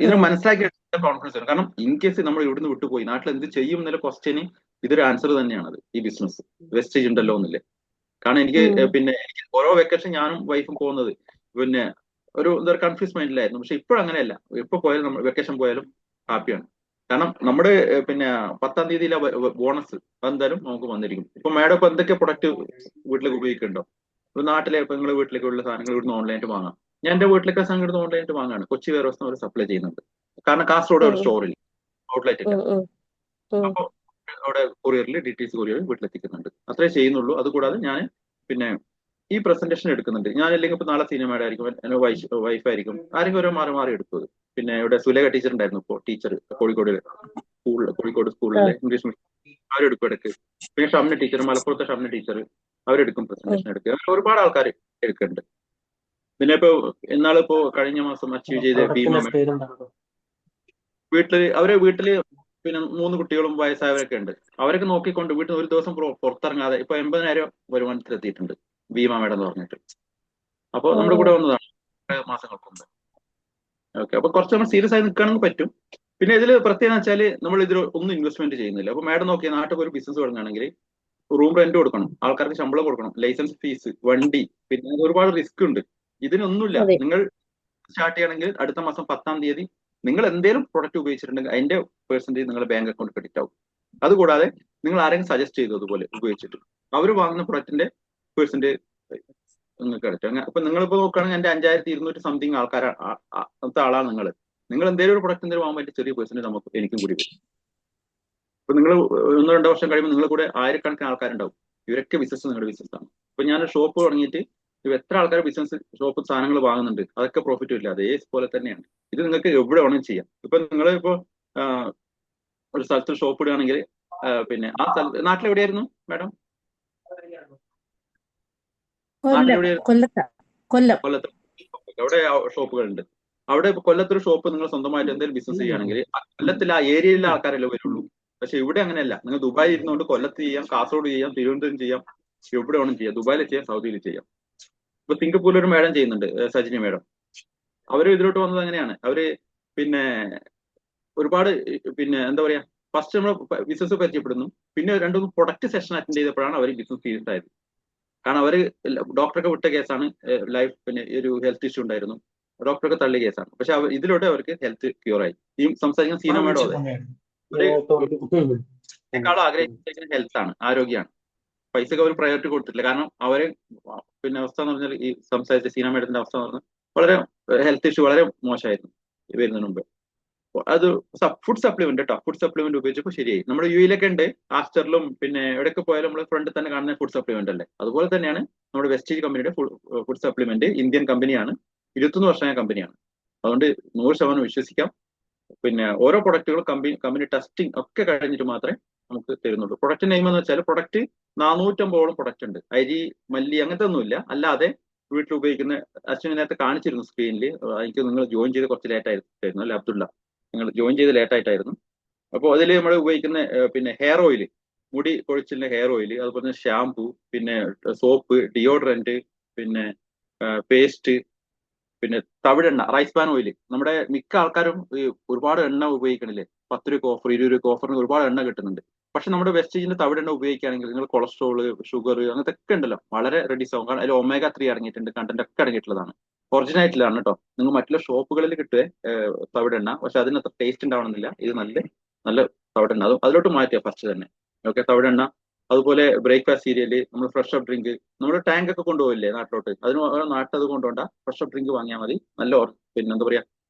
ഇതിനെ മനസ്സിലാക്കി കോൺഫിഡൻസ് വരും. കാരണം ഇൻ കേസ് നമ്മൾ ഇവിടുന്ന് വിട്ടുപോയി നാട്ടിൽ എന്ത് ചെയ്യും എന്നുള്ള ക്വസ്റ്റ്യന് ഇതൊരു ആൻസർ തന്നെയാണത്. ഈ ബിസിനസ് വെസ്റ്റേജ് ഉണ്ടല്ലോ എന്നില്ലേ? കാരണം എനിക്ക് പിന്നെ എനിക്ക് ഓരോ വെക്കേഷൻ ഞാനും വൈഫും പോകുന്നത് പിന്നെ ഒരു എന്താ കൺഫ്യൂസ് മൈൻഡിലായിരുന്നു. പക്ഷെ ഇപ്പോഴും അങ്ങനെയല്ല. എപ്പോ പോയാലും നമ്മൾ വെക്കേഷൻ പോയാലും ഹാപ്പിയാണ്. കാരണം നമ്മുടെ പിന്നെ 10-ാം തീയതിയിലെ ബോണസ് എന്തായാലും നമുക്ക് വന്നിരിക്കും. ഇപ്പൊ മാഡം ഇപ്പൊ എന്തൊക്കെ പ്രൊഡക്റ്റ് വീട്ടിലേക്ക് ഉപയോഗിക്കുന്നുണ്ടോ? ഇപ്പൊ നാട്ടിലെ ഇപ്പൊ നിങ്ങളുടെ വീട്ടിലേക്കുള്ള സാധനങ്ങൾ ഇവിടുന്ന് ഓൺലൈനായിട്ട് വാങ്ങാം. ഞാൻ എന്റെ വീട്ടിലേക്ക് സാധനം ഇവിടുന്ന് ഓൺലൈനായിട്ട് വാങ്ങാണ്. കൊച്ചി വെയർഹൗസിന് അവർ സപ്ലൈ ചെയ്യുന്നുണ്ട്. കാരണം കാസർഗോഡ് ഒരു സ്റ്റോറിൽ ഔട്ട്ലെറ്റ് ഇല്ല. അപ്പൊ അവിടെ കൊറിയറിൽ DTC കൊറിയറിൽ വീട്ടിലെത്തിക്കുന്നുണ്ട്. അത്രേ ചെയ്യുന്നുള്ളൂ. അതുകൂടാതെ ഞാൻ പിന്നെ ഈ പ്രസന്റേഷൻ എടുക്കുന്നുണ്ട്. ഞാൻ അല്ലെങ്കിൽ ഇപ്പൊ നാളെ സിനിമയുടെ ആയിരിക്കും, എന്റെ വൈഫായിരിക്കും, ആരെങ്കിലും ഓരോ മാറി എടുക്കും. പിന്നെ ഇവിടെ സുലേഖ ടീച്ചർ ഉണ്ടായിരുന്നു, ഇപ്പോൾ ടീച്ചർ കോഴിക്കോട് സ്കൂളിലെ ഇംഗ്ലീഷ് മീഡിയം, അവരെടുക്കും ഇടയ്ക്ക്. പിന്നെ ഷംന ടീച്ചർ, മലപ്പുറത്തെ ഷംന ടീച്ചർ, അവരെടുക്കും പ്രസന്റേഷൻ എടുക്കുക. അങ്ങനെ ഒരുപാട് ആൾക്കാർ എടുക്കുന്നുണ്ട്. പിന്നെ ഇപ്പൊ ഇന്നാളിപ്പോ കഴിഞ്ഞ മാസം അച്ചീവ് ചെയ്ത അവരെ വീട്ടില് പിന്നെ 3 കുട്ടികളും വയസ്സായവരൊക്കെ ഉണ്ട്. അവരൊക്കെ നോക്കിക്കൊണ്ട് വീട്ടിൽ ഒരു ദിവസം പുറത്തിറങ്ങാതെ ഇപ്പൊ 80,000 വരുമാനത്തിൽ എത്തിയിട്ടുണ്ട് ഭീമ മേഡം എന്ന് പറഞ്ഞിട്ട്. അപ്പൊ ഓ നമ്മുടെ കൂടെ വന്നതാണ് മാസങ്ങൾക്ക് മുമ്പ്. ഓക്കെ, അപ്പൊ കുറച്ച് നമ്മൾ സീരിയസ് ആയി നിൽക്കുകയാണെങ്കിൽ പറ്റും. പിന്നെ ഇതിൽ പ്രത്യേകം വെച്ചാൽ നമ്മൾ ഇതിൽ ഒന്നും ഇൻവെസ്റ്റ്മെന്റ് ചെയ്യുന്നില്ല. അപ്പൊ മാഡം നോക്കിയാൽ നാട്ടിൽ ഒരു ബിസിനസ് തുടങ്ങുകയാണെങ്കിൽ റൂം റെന്റ് കൊടുക്കണം, ആൾക്കാർക്ക് ശമ്പളം കൊടുക്കണം, ലൈസൻസ് ഫീസ്, വണ്ടി, പിന്നെ ഒരുപാട് റിസ്ക് ഉണ്ട്. ഇതിനൊന്നുമില്ല. അതെ നിങ്ങൾ സ്റ്റാർട്ട് ചെയ്യണമെങ്കിൽ അടുത്ത മാസം 10-ാം തീയതി നിങ്ങൾ എന്തെങ്കിലും പ്രൊഡക്റ്റ് ഉപയോഗിച്ചിട്ടുണ്ടെങ്കിൽ അതിന്റെ പെർസെന്റേജ് നിങ്ങളുടെ ബാങ്ക് അക്കൗണ്ട് ക്രെഡിറ്റ് ആവും. അതുകൂടാതെ നിങ്ങൾ ആരെങ്കിലും സജസ്റ്റ് ചെയ്തു അതുപോലെ ഉപയോഗിച്ചിട്ട് അവർ വാങ്ങുന്ന പ്രൊഡക്റ്റിന്റെ പെർസെന്റേജ് നിങ്ങൾക്ക് കിട്ടും. ഇപ്പൊ നിങ്ങളിപ്പോ നോക്കുകയാണെങ്കിൽ എന്റെ 5,200 സംതിങ് ആളാണ് നിങ്ങൾ. നിങ്ങൾ എന്തെങ്കിലും ഒരു പ്രൊഡക്റ്റ് എന്തെങ്കിലും വാങ്ങുമ്പോൾ ചെറിയ പെർസെന്റേജ് നമുക്ക് എനിക്കും കൂടി വരും. ഇപ്പൊ നിങ്ങൾ 1-2 വർഷം കഴിയുമ്പോൾ നിങ്ങളുടെ കൂടെ ആയിരക്കണക്കിന് ആൾക്കാരുണ്ടാവും. ഇവരൊക്കെ ബിസിനസ് നിങ്ങളുടെ ബിസിനസ് ആണ്. ഇപ്പൊ ഞാൻ ഷോപ്പ് തുടങ്ങിയിട്ട് ഇവ എത്ര ആൾക്കാർ ബിസിനസ് ഷോപ്പ് സാധനങ്ങൾ വാങ്ങുന്നുണ്ട്, അതൊക്കെ പ്രോഫിറ്റും ഇല്ല, അതേപോലെ തന്നെയാണ്. ഇത് നിങ്ങൾക്ക് എവിടെ വേണമെങ്കിലും ചെയ്യാം. ഇപ്പൊ നിങ്ങൾ ഇപ്പോ ഒരു സ്ഥലത്ത് ഷോപ്പ് ഇടുകയാണെങ്കിൽ പിന്നെ ആ സ്ഥലത്ത് നാട്ടിലെവിടെയായിരുന്നു മാഡം? നാട്ടിലെവിടെയായിരുന്നു? കൊല്ലം. കൊല്ലത്ത്. അവിടെ ഷോപ്പുകളുണ്ട്. അവിടെ ഇപ്പൊ കൊല്ലത്തൊരു ഷോപ്പ് നിങ്ങൾ സ്വന്തമായിട്ട് എന്തെങ്കിലും ബിസിനസ് ചെയ്യുകയാണെങ്കിൽ കൊല്ലത്തിൽ ആ ഏരിയയിലെ ആൾക്കാരല്ലേ വരുള്ളൂ. പക്ഷെ ഇവിടെ അങ്ങനെയല്ല. നിങ്ങൾ ദുബായിൽ ഇരുന്നുകൊണ്ട് കൊല്ലത്ത് ചെയ്യാം, കാസർഗോഡ് ചെയ്യാം, തിരുവനന്തപുരം ചെയ്യാം, എവിടെ വേണം ചെയ്യാം. ദുബായിൽ ചെയ്യാം, സൗദിയിൽ ചെയ്യാം. ഇപ്പൊ സിംഗപ്പൂരിൽ ഒരു മേഡം ചെയ്യുന്നുണ്ട്, സജിനി മേഡം. അവര് ഇതിലോട്ട് വന്നത് അങ്ങനെയാണ്. അവര് പിന്നെ ഒരുപാട് പിന്നെ എന്താ പറയാ, ഫസ്റ്റ് നമ്മൾ ബിസിനസ് പരിചയപ്പെടുന്നു, പിന്നെ 2-3 പ്രൊഡക്റ്റ് സെഷൻ അറ്റൻഡ് ചെയ്തപ്പോഴാണ് അവർ ബിസിനസ് സീരിയസ് ആയത്. കാരണം അവര് ഡോക്ടറൊക്കെ വിട്ട കേസാണ്. ലൈഫ് പിന്നെ ഒരു ഹെൽത്ത് ഇഷ്യൂ ഉണ്ടായിരുന്നു, ഡോക്ടറൊക്കെ തള്ളിയ കേസാണ്. പക്ഷെ ഇതിലൂടെ അവർക്ക് ഹെൽത്ത് ക്യൂർ ആയി. ഈ സംസാരിക്കുന്ന സീന മേഡം അതെ, ഒരു ആഗ്രഹിച്ചിരിക്കുന്ന ഹെൽത്ത് ആണ്, ആരോഗ്യമാണ്. പൈസക്ക് അവർ പ്രയോറിറ്റി കൊടുത്തിട്ടില്ല. കാരണം അവര് പിന്നെ അവസ്ഥ എന്ന് പറഞ്ഞാൽ ഈ സംസാരിച്ച സീന മേഡത്തിന്റെ അവസ്ഥ എന്ന് പറഞ്ഞാൽ വളരെ ഹെൽത്ത് ഇഷ്യൂ വളരെ മോശമായിരുന്നു വരുന്നതിന് മുമ്പ്. അത് ഫുഡ് സപ്ലിമെന്റ് കേട്ടോ, ഫുഡ് സപ്ലിമെന്റ് ഉപയോഗിച്ചപ്പോൾ ശരിയായി. നമ്മുടെ യുയിലൊക്കെ ഉണ്ട്, ആസ്റ്ററിലും പിന്നെ എവിടെയൊക്കെ പോയാലും നമ്മൾ ഫ്രണ്ടിൽ തന്നെ കാണുന്ന ഫുഡ് സപ്ലിമെന്റ് അല്ലേ. അതുപോലെ തന്നെയാണ് നമ്മുടെ വെസ്റ്റീജ് കമ്പനിയുടെ ഫുഡ് സപ്ലിമെന്റ്. ഇന്ത്യൻ കമ്പനിയാണ്, 21 വർഷമായ കമ്പനിയാണ്. അതുകൊണ്ട് 100% വിശ്വസിക്കാം. പിന്നെ ഓരോ പ്രൊഡക്റ്റുകളും കമ്പനി ടെസ്റ്റിംഗ് ഒക്കെ കഴിഞ്ഞിട്ട് മാത്രമേ നമുക്ക് തരുന്നുള്ളൂ. പ്രൊഡക്റ്റ് നെയിം എന്ന് വെച്ചാൽ പ്രൊഡക്റ്റ് 450ഓളം പ്രൊഡക്റ്റ് ഉണ്ട്. അരി, മല്ലി അങ്ങനത്തെ ഒന്നുമില്ല. അല്ലാതെ വീട്ടിൽ ഉപയോഗിക്കുന്ന അശ്വിനി നേരത്തെ കാണിച്ചിരുന്നു സ്ക്രീനിൽ. എനിക്ക് നിങ്ങൾ ജോയിൻ ചെയ്ത് കുറച്ച് ലേറ്റ് ആയിരുന്നു അല്ലെ അബ്ദുള്ള? നിങ്ങൾ ജോയിൻ ചെയ്ത് ലേറ്റ് ആയിട്ടായിരുന്നു. അപ്പോൾ അതിൽ നമ്മൾ ഉപയോഗിക്കുന്ന പിന്നെ ഹെയർ ഓയിൽ, മുടി കൊഴിച്ചിലിന്റെ ഹെയർ ഓയിൽ, അതുപോലെ തന്നെ ഷാംപൂ, പിന്നെ സോപ്പ്, ഡിയോഡറന്റ്, പിന്നെ പേസ്റ്റ്, പിന്നെ തവിടെണ്ണ, റൈസ് പാൻ ഓയിൽ. നമ്മുടെ മിക്ക ആൾക്കാരും ഒരുപാട് എണ്ണ ഉപയോഗിക്കണില്ലേ, 10 രൂപ ഓഫർ, 20 രൂപ ഓഫറിന് ഒരുപാട് എണ്ണ കിട്ടുന്നുണ്ട്. പക്ഷെ നമ്മുടെ വെസ്റ്റീജിന്റെ തവിടെണ്ണ ഉപയോഗിക്കുകയാണെങ്കിൽ നിങ്ങൾ കൊളസ്ട്രോള്, ഷുഗർ അങ്ങനത്തെ ഒക്കെ ഉണ്ടല്ലോ വളരെ റെഡ്യൂസ് ആവും. കാരണം അതിൽ omega-3 അടങ്ങിയിട്ടുണ്ട്, കണ്ടന്റ് ഒക്കെ അടങ്ങിയിട്ടുള്ളതാണ്. ഒറിജിനൽ ആയിട്ടുള്ളതാണ് കേട്ടോ. നിങ്ങൾ മറ്റുള്ള ഷോപ്പുകളിൽ കിട്ടുക തവിടെണ്ണ, പക്ഷെ അതിനത്ര ടേസ്റ്റ് ഉണ്ടാവണമെന്നില്ല. ഇത് നല്ല നല്ല തവിടെണ്ണ, അതും അതിലോട്ട് മാറ്റുക ഫസ്റ്റ് തന്നെ. ഓക്കെ, തവിടെണ്ണ. അതുപോലെ ബ്രേക്ക്ഫാസ്റ്റ് സീരിയല്, നമ്മൾ ഫ്രഷ് അപ്പ് ഡ്രിങ്ക്, നമ്മൾ ടാങ്ക് ഒക്കെ കൊണ്ടുപോകില്ലേ നാട്ടിലോട്ട്, അതിന് നാട്ടത് കൊണ്ടുപോകണ്ട, ഫ്രഷ് അപ്പ് ഡ്രിങ്ക് വാങ്ങിയാൽ മതി. നല്ല പിന്നെ എന്താ പറയാ,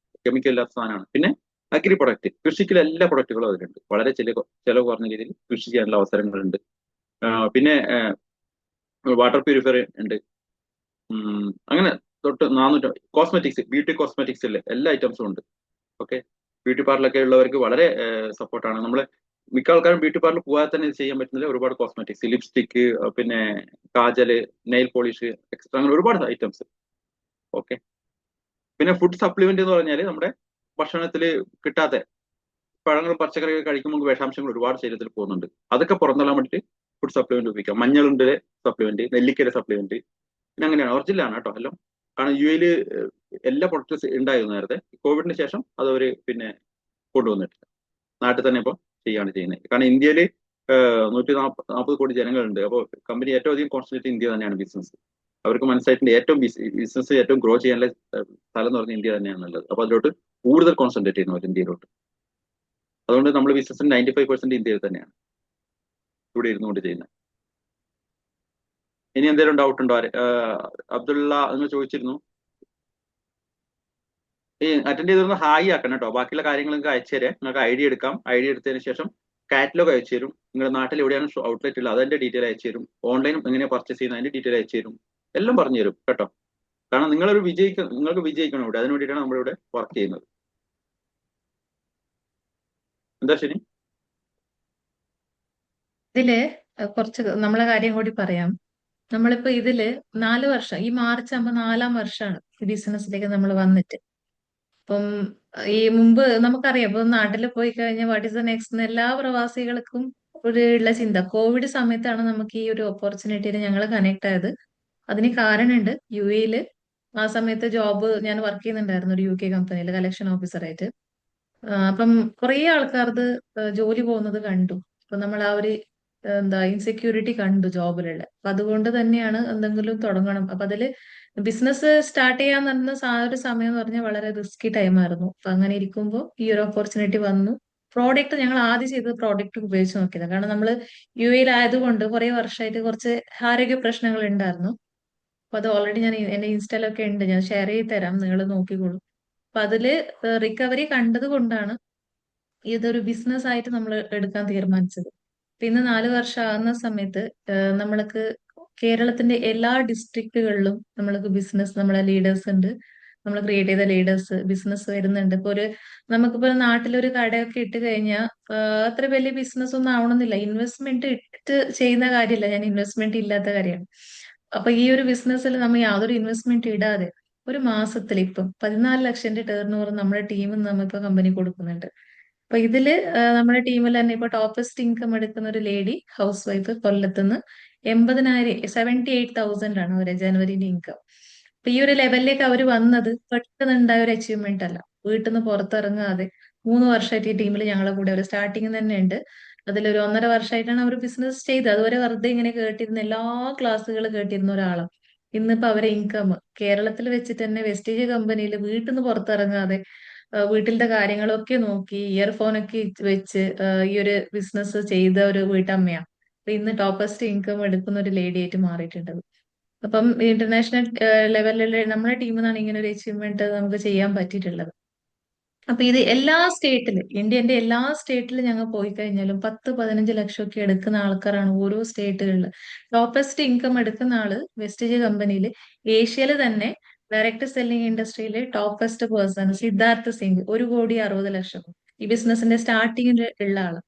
കെമിക്കൽ ഇല്ലാത്ത സാധനമാണ്. പിന്നെ അഗ്രി പ്രൊഡക്റ്റ്, കൃഷിക്കുള്ള എല്ലാ പ്രൊഡക്റ്റുകളും അതിലുണ്ട്. വളരെ ചിലവ് കുറഞ്ഞ രീതിയിൽ കൃഷി ചെയ്യാനുള്ള അവസരങ്ങളുണ്ട്. പിന്നെ വാട്ടർ പ്യൂരിഫയർ ഉണ്ട്. അങ്ങനെ തൊട്ട് 400 കോസ്മെറ്റിക്സ്, ബ്യൂട്ടി കോസ്മെറ്റിക്സ് ഇല്ലേ, എല്ലാ ഐറ്റംസും ഉണ്ട്. ഓക്കെ, ബ്യൂട്ടി പാർലറൊക്കെ ഉള്ളവർക്ക് വളരെ സപ്പോർട്ടാണ്. നമ്മൾ മിക്ക ആൾക്കാരും ബ്യൂട്ടി പാർലർ പോകാതെ തന്നെ ഇത് ചെയ്യാൻ പറ്റുന്നില്ല. ഒരുപാട് കോസ്മെറ്റിക്സ്, ലിപ്സ്റ്റിക്ക്, പിന്നെ കാജല്, നെയിൽ പോളിഷ്, എക്സ്ട്രാ, അങ്ങനെ ഒരുപാട് ഐറ്റംസ്. ഓക്കെ, പിന്നെ ഫുഡ് സപ്ലിമെന്റ് എന്ന് പറഞ്ഞാൽ നമ്മുടെ ഭക്ഷണത്തിൽ കിട്ടാത്ത പഴങ്ങളും പച്ചക്കറികൾ കഴിക്കുമ്പോൾ വിഷാംശങ്ങൾ ഒരുപാട് ശരീരത്തിൽ പോകുന്നുണ്ട്. അതൊക്കെ പുറന്തള്ളാൻ വേണ്ടിയിട്ട് ഫുഡ് സപ്ലിമെന്റ് ഉപയോഗിക്കാം. മഞ്ഞളുടെ സപ്ലിമെന്റ്, നെല്ലിക്കയുടെ സപ്ലിമെന്റ്, പിന്നെ അങ്ങനെയാണ്. ഒറിജിനലാണ് കേട്ടോ എല്ലാം. കാരണം യുഎയിൽ എല്ലാ പ്രൊഡക്ട്സ് ഉണ്ടായിരുന്നു നേരത്തെ. കോവിഡിന് ശേഷം അത് അവർ പിന്നെ കൊണ്ടുവന്നിട്ടില്ല, നാട്ടിൽ തന്നെ ഇപ്പോൾ ചെയ്യാണ് ചെയ്യുന്നത്. കാരണം ഇന്ത്യയിൽ 140 കോടി ജനങ്ങളുണ്ട്. അപ്പോൾ കമ്പനി ഏറ്റവും അധികം കോൺസെൻട്രേറ്റ് ഇന്ത്യ തന്നെയാണ് ബിസിനസ്. അവർക്ക് മനസ്സിലായിട്ടുണ്ട് ഏറ്റവും ബിസിനസ് ഏറ്റവും ഗ്രോ ചെയ്യാനുള്ള സ്ഥലം എന്ന് പറഞ്ഞാൽ ഇന്ത്യ തന്നെയാണുള്ളത്. അപ്പോൾ അതിലോട്ട് കൂടുതൽ കോൺസെൻട്രേറ്റ് ചെയ്യുന്നു ഇന്ത്യയിലോട്ട്. അതുകൊണ്ട് നമ്മൾ ബിസിനസ്സിന് 95% ഇന്ത്യയിൽ തന്നെയാണ് ഇവിടെ ഇരുന്നുകൊണ്ട് ചെയ്യുന്നത്. ഇനി എന്തെങ്കിലും ഡൗട്ട് ഉണ്ടോ? അബ്ദുള്ള നിങ്ങൾ ചോദിച്ചിരുന്നു. ഈ അറ്റൻഡ് ചെയ്തിരുന്ന ഹായ് ആക്കണം കേട്ടോ. ബാക്കിയുള്ള കാര്യങ്ങൾ നിങ്ങൾക്ക് അയച്ചു തരാം. നിങ്ങൾക്ക് ഐഡിയ എടുക്കാം. ഐഡിയ എടുത്തതിന് ശേഷം കാറ്റലോഗ് അയച്ചു തരും. നിങ്ങളുടെ നാട്ടിൽ എവിടെയാണ് ഔട്ട്ലെറ്റ് ഉള്ളത് അതിന്റെ ഡീറ്റെയിൽ അയച്ചു തരും. ഓൺലൈൻ എങ്ങനെ പർച്ചേസ് ചെയ്യുന്നത് അതിന്റെ ഡീറ്റെയിൽ അയച്ചു തരും. എല്ലാം പറഞ്ഞു തരും കേട്ടോ. കാരണം നിങ്ങൾക്ക് വിജയിക്കണം ഇവിടെ. അതിന് വേണ്ടിയിട്ടാണ് നമ്മളിവിടെ വർക്ക് ചെയ്യുന്നത്. എന്താ ശരി? ഇതില് കുറച്ച് നമ്മളെ കാര്യം കൂടി പറയാം. നമ്മളിപ്പോ ഇതില് 4 വർഷം, ഈ മാർച്ച് ആകുമ്പോ 4-ാം വർഷമാണ് ഈ ബിസിനസ്സിലേക്ക് നമ്മൾ വന്നിട്ട്. അപ്പം ഈ മുമ്പ് നമുക്കറിയാം, ഇപ്പൊ നാട്ടിൽ പോയി കഴിഞ്ഞാൽ വാട്ട് ഇസ് ദ നെക്സ്റ്റ് എല്ലാ പ്രവാസികൾക്കും ഉള്ള ചിന്ത. കോവിഡ് സമയത്താണ് നമുക്ക് ഈ ഒരു ഓപ്പർച്യൂണിറ്റിയിൽ ഞങ്ങൾ കണക്ട് ആയത്. അതിന് കാരണമുണ്ട്. യു എയിൽ ആ സമയത്ത് ജോബ് ഞാൻ വർക്ക് ചെയ്യുന്നുണ്ടായിരുന്നു ഒരു UK കമ്പനിയിൽ കളക്ഷൻ ഓഫീസറായിട്ട്. അപ്പം കുറേ ആൾക്കാർക്ക് ജോലി പോകുന്നത് കണ്ടു. അപ്പൊ നമ്മൾ ആ ഒരു എന്താ ഇൻസെക്യൂരിറ്റി കണ്ടു ജോബിലുള്ള. അപ്പൊ അതുകൊണ്ട് തന്നെയാണ് എന്തെങ്കിലും തുടങ്ങണം. അപ്പൊ അതില് ബിസിനസ് സ്റ്റാർട്ട് ചെയ്യാൻ തന്നെ ഒരു സമയം എന്ന് പറഞ്ഞാൽ വളരെ റിസ്കി ടൈം ആയിരുന്നു. അപ്പൊ അങ്ങനെ ഇരിക്കുമ്പോൾ ഈ ഒരു ഓപ്പർച്യൂണിറ്റി വന്നു. പ്രോഡക്റ്റ് ഞങ്ങൾ ആദ്യം ചെയ്തത് പ്രോഡക്റ്റ് ഉപയോഗിച്ച് നോക്കിയത്. കാരണം നമ്മൾ UAയിൽ ആയതുകൊണ്ട് കുറെ വർഷമായിട്ട് കുറച്ച് ആരോഗ്യ പ്രശ്നങ്ങൾ ഉണ്ടായിരുന്നു. അപ്പൊ അത് ഓൾറെഡി ഞാൻ എന്റെ ഇൻസ്റ്റയിലൊക്കെ ഉണ്ട്, ഞാൻ ഷെയർ ചെയ്ത് തരാം, നിങ്ങൾ നോക്കിക്കോളൂ. അപ്പൊ അതില് റിക്കവറി കണ്ടത് കൊണ്ടാണ് ഇതൊരു ബിസിനസ് ആയിട്ട് നമ്മൾ എടുക്കാൻ തീരുമാനിച്ചത്. പിന്നെ 4 വർഷം ആകുന്ന സമയത്ത് നമ്മൾക്ക് കേരളത്തിന്റെ എല്ലാ ഡിസ്ട്രിക്റ്റുകളിലും നമ്മൾക്ക് ബിസിനസ്, നമ്മളെ ലീഡേഴ്സ് ഉണ്ട്. നമ്മൾ ക്രിയേറ്റ് ചെയ്ത ലീഡേഴ്സ് ബിസിനസ് വരുന്നുണ്ട്. ഇപ്പൊ നമുക്കിപ്പോ നാട്ടിലൊരു കടയൊക്കെ ഇട്ട് കഴിഞ്ഞാൽ അത്ര വലിയ ബിസിനസ് ഒന്നും ആവണമെന്നില്ല. ഇൻവെസ്റ്റ്മെന്റ് ഇട്ട് ചെയ്യുന്ന കാര്യമില്ല, ഞാൻ ഇൻവെസ്റ്റ്മെന്റ് ഇല്ലാത്ത കാര്യമാണ്. അപ്പൊ ഈ ഒരു ബിസിനസ്സിൽ നമ്മൾ യാതൊരു ഇൻവെസ്റ്റ്മെന്റ് ഇടാതെ ഒരു മാസത്തിൽ ഇപ്പം 14 ലക്ഷത്തിന്റെ ടേൺ ഓവർ നമ്മുടെ ടീമിൽ നിന്ന് നമ്മളിപ്പോ കമ്പനി കൊടുക്കുന്നുണ്ട്. അപ്പൊ ഇതില് നമ്മുടെ ടീമിൽ തന്നെ ഇപ്പൊ ടോപ്പസ്റ്റ് ഇൻകം എടുക്കുന്ന ഒരു ലേഡി ഹൗസ് വൈഫ് കൊല്ലത്തുനിന്ന് 78,000 ആണ് അവരെ ജനുവരിന്റെ ഇൻകം. അപ്പൊ ഈ ഒരു ലെവലിലേക്ക് അവർ വന്നത് പെട്ടെന്ന് ഉണ്ടായ ഒരു അച്ചീവ്മെന്റ് അല്ല. വീട്ടിൽ നിന്ന് പുറത്തിറങ്ങാതെ 3 വർഷമായിട്ട് ഈ ടീമിൽ ഞങ്ങളെ കൂടെ ഒരു സ്റ്റാർട്ടിങ് തന്നെ ഉണ്ട്. അതിലൊരു 1.5 വർഷമായിട്ടാണ് അവർ ബിസിനസ് ചെയ്തത്. അതുവരെ വെറുതെ ഇങ്ങനെ കേട്ടിരുന്ന എല്ലാ ക്ലാസ്സുകൾ കേട്ടിരുന്ന ഒരാളാണ്. ഇന്നിപ്പോ അവരെ ഇൻകം കേരളത്തിൽ വെച്ചിട്ട് തന്നെ വെസ്റ്റേജ് കമ്പനിയിൽ വീട്ടിൽ നിന്ന് പുറത്തിറങ്ങാതെ വീട്ടിലത്തെ കാര്യങ്ങളൊക്കെ നോക്കി ഇയർഫോണൊക്കെ വെച്ച് ഈ ഒരു ബിസിനസ് ചെയ്ത ഒരു വീട്ടമ്മയാണ്. അപ്പൊ ഇന്ന് ടോപ്പസ്റ്റ് ഇൻകം എടുക്കുന്ന ഒരു ലേഡി ആയിട്ട് മാറിയിട്ടുണ്ട്. അപ്പം ഇന്റർനാഷണൽ ലെവലിൽ നമ്മുടെ ടീമിൽ നിന്നാണ് ഇങ്ങനെ ഒരു അച്ചീവ്മെന്റ് നമുക്ക് ചെയ്യാൻ പറ്റിയിട്ടുള്ളത്. അപ്പൊ ഇത് എല്ലാ സ്റ്റേറ്റിലും, ഇന്ത്യന്റെ എല്ലാ സ്റ്റേറ്റിലും ഞങ്ങൾ പോയി കഴിഞ്ഞാലും 10-15 ലക്ഷം ഒക്കെ എടുക്കുന്ന ആൾക്കാരാണ് ഓരോ സ്റ്റേറ്റുകളിൽ. ടോപ്പസ്റ്റ് ഇൻകം എടുക്കുന്ന ആള് വെസ്റ്റേജ് കമ്പനിയിൽ ഏഷ്യയിൽ തന്നെ ഡയറക്ട് സെല്ലിംഗ് ഇൻഡസ്ട്രിയിലെ ടോപ്പസ്റ്റ് പേഴ്സൺ സിദ്ധാർത്ഥ് സിംഗ് 1,60,00,000 ഈ ബിസിനസിന്റെ സ്റ്റാർട്ടിങ്ങിൽ ഉള്ള ആള്.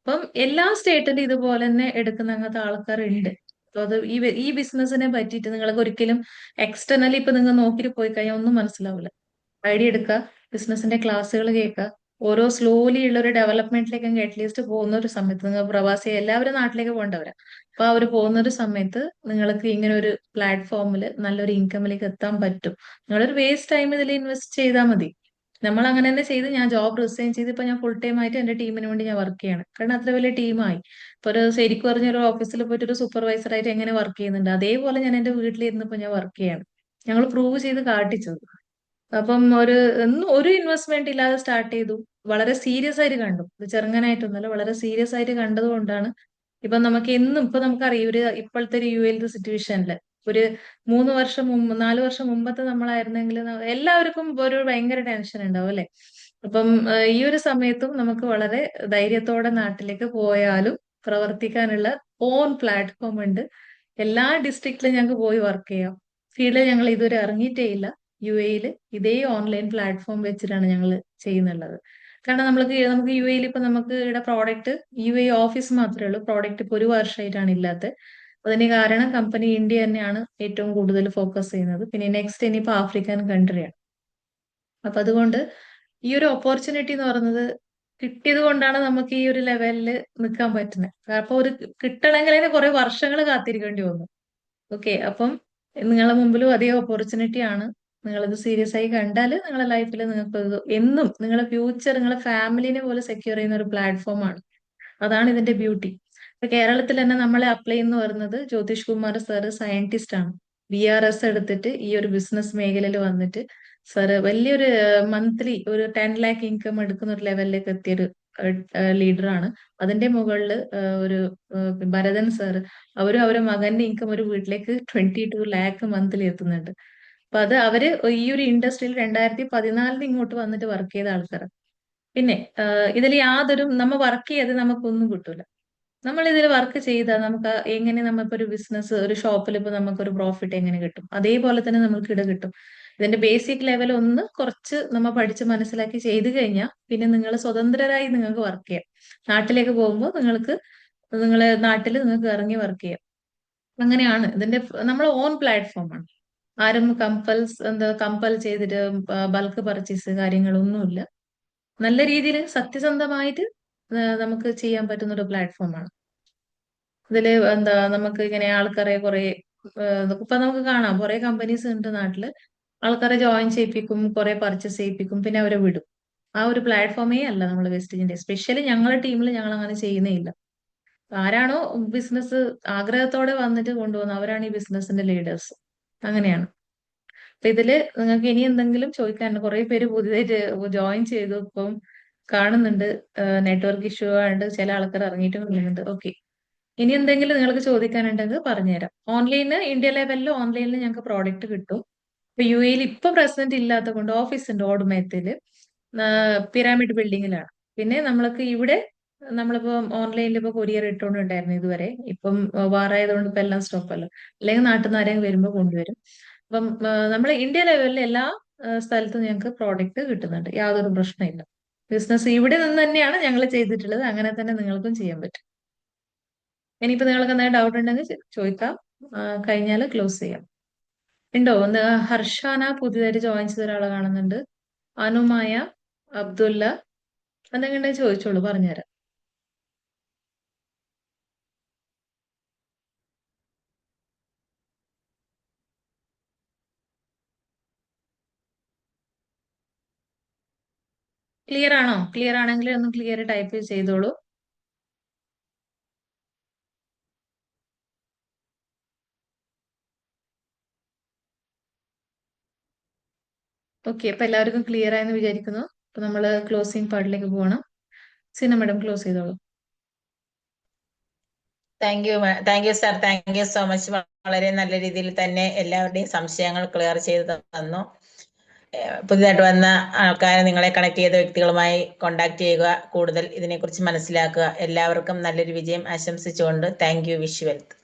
അപ്പം എല്ലാ സ്റ്റേറ്റിലും ഇതുപോലെ തന്നെ എടുക്കുന്ന അങ്ങനത്തെ ആൾക്കാരുണ്ട്. അപ്പൊ അത് ഈ ബിസിനസിനെ പറ്റിയിട്ട് നിങ്ങൾക്ക് ഒരിക്കലും എക്സ്റ്റർണലി ഇപ്പൊ നിങ്ങൾ നോക്കിയിട്ട് പോയി കഴിഞ്ഞാൽ ഒന്നും മനസ്സിലാവില്ല. ഐഡിയ എടുക്കുക, ബിസിനസിന്റെ ക്ലാസ്സുകൾ കേൾക്കുക, ഓരോ സ്ലോലി ഉള്ള ഒരു ഡെവലപ്മെന്റിലേക്ക് അറ്റ്ലീസ്റ്റ് പോകുന്ന ഒരു സമയത്ത് നിങ്ങൾ പ്രവാസി എല്ലാവരും നാട്ടിലേക്ക് പോകേണ്ടവരാ. അപ്പൊ അവർ പോകുന്ന ഒരു സമയത്ത് നിങ്ങൾക്ക് ഇങ്ങനെ ഒരു പ്ലാറ്റ്ഫോമിൽ നല്ലൊരു ഇൻകമിലേക്ക് എത്താൻ പറ്റും. നിങ്ങളൊരു വേസ്റ്റ് ടൈം ഇതിൽ ഇൻവെസ്റ്റ് ചെയ്താൽ മതി. നമ്മൾ അങ്ങനെ തന്നെ ചെയ്ത് ഞാൻ ജോബ് റിസൈൻ ചെയ്ത് ഇപ്പൊ ഞാൻ ഫുൾ ടൈം ആയിട്ട് എന്റെ ടീമിന് വേണ്ടി ഞാൻ വർക്ക് ചെയ്യാണ്. കാരണം അത്ര വലിയ ടീമായി. ഇപ്പൊ ഒരു ശരിക്കും പറഞ്ഞ ഒരു ഓഫീസിൽ പോയിട്ട് ഒരു സൂപ്പർവൈസർ ആയിട്ട് എങ്ങനെ വർക്ക് ചെയ്യുന്നുണ്ട് അതേപോലെ ഞാൻ എന്റെ വീട്ടിലിരുന്നപ്പോ ഞാൻ വർക്ക് ചെയ്യാണ്. ഞങ്ങൾ പ്രൂവ് ചെയ്ത് കാട്ടിച്ചത്. അപ്പം ഒരു ഇൻവെസ്റ്റ്മെന്റ് ഇല്ലാതെ സ്റ്റാർട്ട് ചെയ്തു. വളരെ സീരിയസ് ആയിട്ട് കണ്ടു. ഇത് ചെറുങ്ങനായിട്ടൊന്നുമല്ല, വളരെ സീരിയസ് ആയിട്ട് കണ്ടത് കൊണ്ടാണ് ഇപ്പൊ നമുക്ക് എന്നും ഇപ്പൊ നമുക്കറിയാം ഇപ്പോഴത്തെ ഒരു UAയിലത്തെ സിറ്റുവേഷനില് ഒരു 3 വർഷം മുമ്പ് 4 വർഷം മുമ്പത്തെ നമ്മളായിരുന്നെങ്കിൽ എല്ലാവർക്കും ഒരു ഭയങ്കര ടെൻഷൻ ഉണ്ടാവും അല്ലെ. അപ്പം ഈ ഒരു സമയത്തും നമുക്ക് വളരെ ധൈര്യത്തോടെ നാട്ടിലേക്ക് പോയാലും പ്രവർത്തിക്കാനുള്ള ഓൺ പ്ലാറ്റ്ഫോം ഉണ്ട്. എല്ലാ ഡിസ്ട്രിക്റ്റിലും ഞങ്ങൾക്ക് പോയി വർക്ക് ചെയ്യാം. ഫീൽഡിൽ ഞങ്ങൾ ഇതുവരെ ഇറങ്ങിയിട്ടേ ഇല്ല. UAയിൽ ഇതേ ഓൺലൈൻ പ്ലാറ്റ്ഫോം വെച്ചിട്ടാണ് ഞങ്ങൾ ചെയ്യുന്നുള്ളത്. കാരണം നമുക്ക് UAയിൽ ഇപ്പൊ നമുക്ക് ഇവിടെ പ്രോഡക്റ്റ് UAE ഓഫീസ് മാത്രമേ ഉള്ളൂ. പ്രോഡക്റ്റ് ഇപ്പൊ 1 വർഷമായിട്ടാണ് ഇല്ലാത്തത്. അതിന് കാരണം കമ്പനി ഇന്ത്യ തന്നെയാണ് ഏറ്റവും കൂടുതൽ ഫോക്കസ് ചെയ്യുന്നത്. പിന്നെ നെക്സ്റ്റ് ഇനിയിപ്പോ ആഫ്രിക്കൻ കൺട്രിയാണ്. അപ്പൊ അതുകൊണ്ട് ഈ ഒരു ഓപ്പർച്യൂണിറ്റി എന്ന് പറയുന്നത് കിട്ടിയത് കൊണ്ടാണ് നമുക്ക് ഈ ഒരു ലെവലിൽ നിൽക്കാൻ പറ്റുന്നത്. അപ്പൊ ഒരു കിട്ടണമെങ്കിൽ അതിന് കുറെ വർഷങ്ങൾ കാത്തിരിക്കേണ്ടി വന്നു. ഓക്കെ, അപ്പം നിങ്ങളുടെ മുമ്പിലും അതേ ഓപ്പർച്യൂണിറ്റി ആണ്. നിങ്ങളിത് സീരിയസ് ആയി കണ്ടാൽ നിങ്ങളുടെ ലൈഫിൽ നിങ്ങൾക്ക് എന്നും നിങ്ങളുടെ ഫ്യൂച്ചർ നിങ്ങളുടെ ഫാമിലിനെ പോലെ സെക്യൂർ ചെയ്യുന്ന ഒരു പ്ലാറ്റ്ഫോം ആണ്. അതാണ് ഇതിന്റെ ബ്യൂട്ടി. ഇപ്പൊ കേരളത്തിൽ തന്നെ നമ്മളെ അപ്ലൈ എന്ന് പറയുന്നത് ജ്യോതിഷ് കുമാർ സാറ് സയന്റിസ്റ്റ് ആണ്. BRS എടുത്തിട്ട് ഈ ഒരു ബിസിനസ് മേഖലയിൽ വന്നിട്ട് സാറ് വലിയൊരു മന്ത്ലി ഒരു 10 lakh ഇൻകം എടുക്കുന്ന ഒരു ലെവലിലേക്ക് എത്തിയൊരു ലീഡറാണ്. അതിന്റെ മുകളിൽ ഒരു ഭരതൻ സാറ്, അവരും അവരുടെ മകന്റെ ഇൻകം ഒരു വീട്ടിലേക്ക് 22 lakh മന്ത്ലി എത്തുന്നുണ്ട്. അപ്പൊ അത് അവര് ഈ ഒരു ഇൻഡസ്ട്രിയിൽ 2014 ഇങ്ങോട്ട് വന്നിട്ട് വർക്ക് ചെയ്ത ആൾക്കാരാണ്. പിന്നെ ഇതിൽ യാതൊരു നമ്മ വർക്ക് ചെയ്ത് നമുക്കൊന്നും കിട്ടൂല. നമ്മൾ ഇതിൽ വർക്ക് ചെയ്താൽ നമുക്ക് എങ്ങനെ നമ്മളിപ്പോ ഒരു ബിസിനസ് ഒരു ഷോപ്പിൽ ഇപ്പൊ നമുക്കൊരു പ്രോഫിറ്റ് എങ്ങനെ കിട്ടും അതേപോലെ തന്നെ നമുക്ക് ഇട കിട്ടും. ഇതിന്റെ ബേസിക് ലെവൽ ഒന്ന് കുറച്ച് നമ്മൾ പഠിച്ച് മനസ്സിലാക്കി ചെയ്തു കഴിഞ്ഞാൽ പിന്നെ നിങ്ങൾ സ്വതന്ത്രരായി നിങ്ങൾക്ക് വർക്ക് ചെയ്യാം. നാട്ടിലേക്ക് പോകുമ്പോൾ നിങ്ങളെ നാട്ടിൽ നിങ്ങൾക്ക് ഇറങ്ങി വർക്ക് ചെയ്യാം. അങ്ങനെയാണ് ഇതിന്റെ നമ്മൾ ഓൺ പ്ലാറ്റ്ഫോം ആണ്. ആരും കമ്പൽ ചെയ്തിട്ട് ബൾക്ക് പർച്ചേസ് കാര്യങ്ങളൊന്നുമില്ല. നല്ല രീതിയിൽ സത്യസന്ധമായിട്ട് നമുക്ക് ചെയ്യാൻ പറ്റുന്ന ഒരു പ്ലാറ്റ്ഫോമാണ്. ഇതില് നമുക്ക് ഇങ്ങനെ ആൾക്കാരെ കുറെ ഇപ്പൊ നമുക്ക് കാണാം കുറെ കമ്പനീസ് ഉണ്ട് നാട്ടില്. ആൾക്കാരെ ജോയിൻ ചെയ്യിപ്പിക്കും, കുറെ പർച്ചേസ് ചെയ്യിപ്പിക്കും, പിന്നെ അവരെ വിടും. ആ ഒരു പ്ലാറ്റ്ഫോമേ അല്ല നമ്മൾ വെസ്റ്റേജിന്റെ. സ്പെഷ്യലി ഞങ്ങളുടെ ടീമിൽ ഞങ്ങൾ അങ്ങനെ ചെയ്യുന്നേ ഇല്ല. ആരാണോ ബിസിനസ് ആഗ്രഹത്തോടെ വന്നിട്ട് കൊണ്ടുപോകുന്നത് അവരാണ് ഈ ബിസിനസിന്റെ ലീഡേഴ്സ്. അങ്ങനെയാണ്. അപ്പൊ ഇതില് നിങ്ങൾക്ക് ഇനി എന്തെങ്കിലും ചോദിക്കാനുണ്ട്? കുറെ പേര് പുതിയതായിട്ട് ജോയിൻ ചെയ്തു, ഇപ്പം കാണുന്നുണ്ട് നെറ്റ്വർക്ക് ഇഷ്യൂ ആയതുകൊണ്ട് ചില ആൾക്കാർ ഇറങ്ങിയിട്ടും വരുന്നുണ്ട്. ഓക്കെ, ഇനി എന്തെങ്കിലും നിങ്ങൾക്ക് ചോദിക്കാനുണ്ടെങ്കിൽ പറഞ്ഞുതരാം. ഇന്ത്യ ലെവലിൽ ഓൺലൈനിൽ ഞങ്ങൾക്ക് പ്രോഡക്റ്റ് കിട്ടും. ഇപ്പൊ യു എയിൽ ഇപ്പൊ പ്രസിഡന്റ് ഇല്ലാത്ത കൊണ്ട് ഓഫീസ് ഉണ്ട് ഓടുമയത്തില്, പിരാമിഡ് ബിൽഡിങ്ങിലാണ്. പിന്നെ നമ്മൾക്ക് ഇവിടെ നമ്മളിപ്പോ ഓൺലൈനിൽ ഇപ്പൊ കൊറിയർ ഇട്ടുകൊണ്ടുണ്ടായിരുന്നു ഇതുവരെ. ഇപ്പം വാറായതുകൊണ്ട് ഇപ്പൊ എല്ലാം സ്റ്റോപ്പ് അല്ലോ. അല്ലെങ്കിൽ നാട്ടിൽ നിന്ന് ആരെങ്കിലും വരുമ്പോൾ കൊണ്ടുവരും. അപ്പം നമ്മൾ ഇന്ത്യ ലെവലിൽ എല്ലാ സ്ഥലത്തും ഞങ്ങൾക്ക് പ്രോഡക്റ്റ് കിട്ടുന്നുണ്ട്, യാതൊരു പ്രശ്നമില്ല. ബിസിനസ് ഇവിടെ നിന്ന് തന്നെയാണ് ഞങ്ങൾ ചെയ്തിട്ടുള്ളത്. അങ്ങനെ തന്നെ നിങ്ങൾക്കും ചെയ്യാൻ പറ്റും. ഇനിയിപ്പോ നിങ്ങൾക്ക് എന്തെങ്കിലും ഡൗട്ട് ഉണ്ടെങ്കിൽ ചോദിക്കാം. കഴിഞ്ഞാൽ ക്ലോസ് ചെയ്യാം. ഉണ്ടോ? ഒന്ന് ഹർഷാന പുതിയതായിട്ട് ജോയിൻ ചെയ്ത ഒരാളെ കാണുന്നുണ്ട്. അനുമായ, അബ്ദുല്ല, എന്തെങ്കിലും ഉണ്ടെങ്കിൽ ചോദിച്ചോളൂ, പറഞ്ഞുതരാം. ക്ലിയർ ആണോ? ക്ലിയർ ആണെങ്കിൽ ഒന്ന് ക്ലിയർ ടൈപ്പ് ചെയ്തോളൂ. ഓക്കെ, അപ്പൊ എല്ലാവർക്കും ക്ലിയർ ആയെന്ന് വിചാരിക്കുന്നു. അപ്പൊ നമ്മൾ ക്ലോസിംഗ് പാർട്ടിലേക്ക് പോകണം. സിന മാഡം ക്ലോസ് ചെയ്തോളൂ. Thank you sir, thank you so much. വളരെ നല്ല രീതിയിൽ തന്നെ എല്ലാവരുടെയും സംശയങ്ങൾ ക്ലിയർ ചെയ്ത് തന്നു. പുതിയതായിട്ട് വന്ന ആൾക്കാരെ നിങ്ങളെ കണക്ട് ചെയ്ത വ്യക്തികളുമായി കോണ്ടാക്ട് ചെയ്യുക, കൂടുതൽ ഇതിനെക്കുറിച്ച് മനസ്സിലാക്കുക. എല്ലാവർക്കും നല്ലൊരു വിജയം ആശംസിച്ചുകൊണ്ട് thank you, wish you wealth.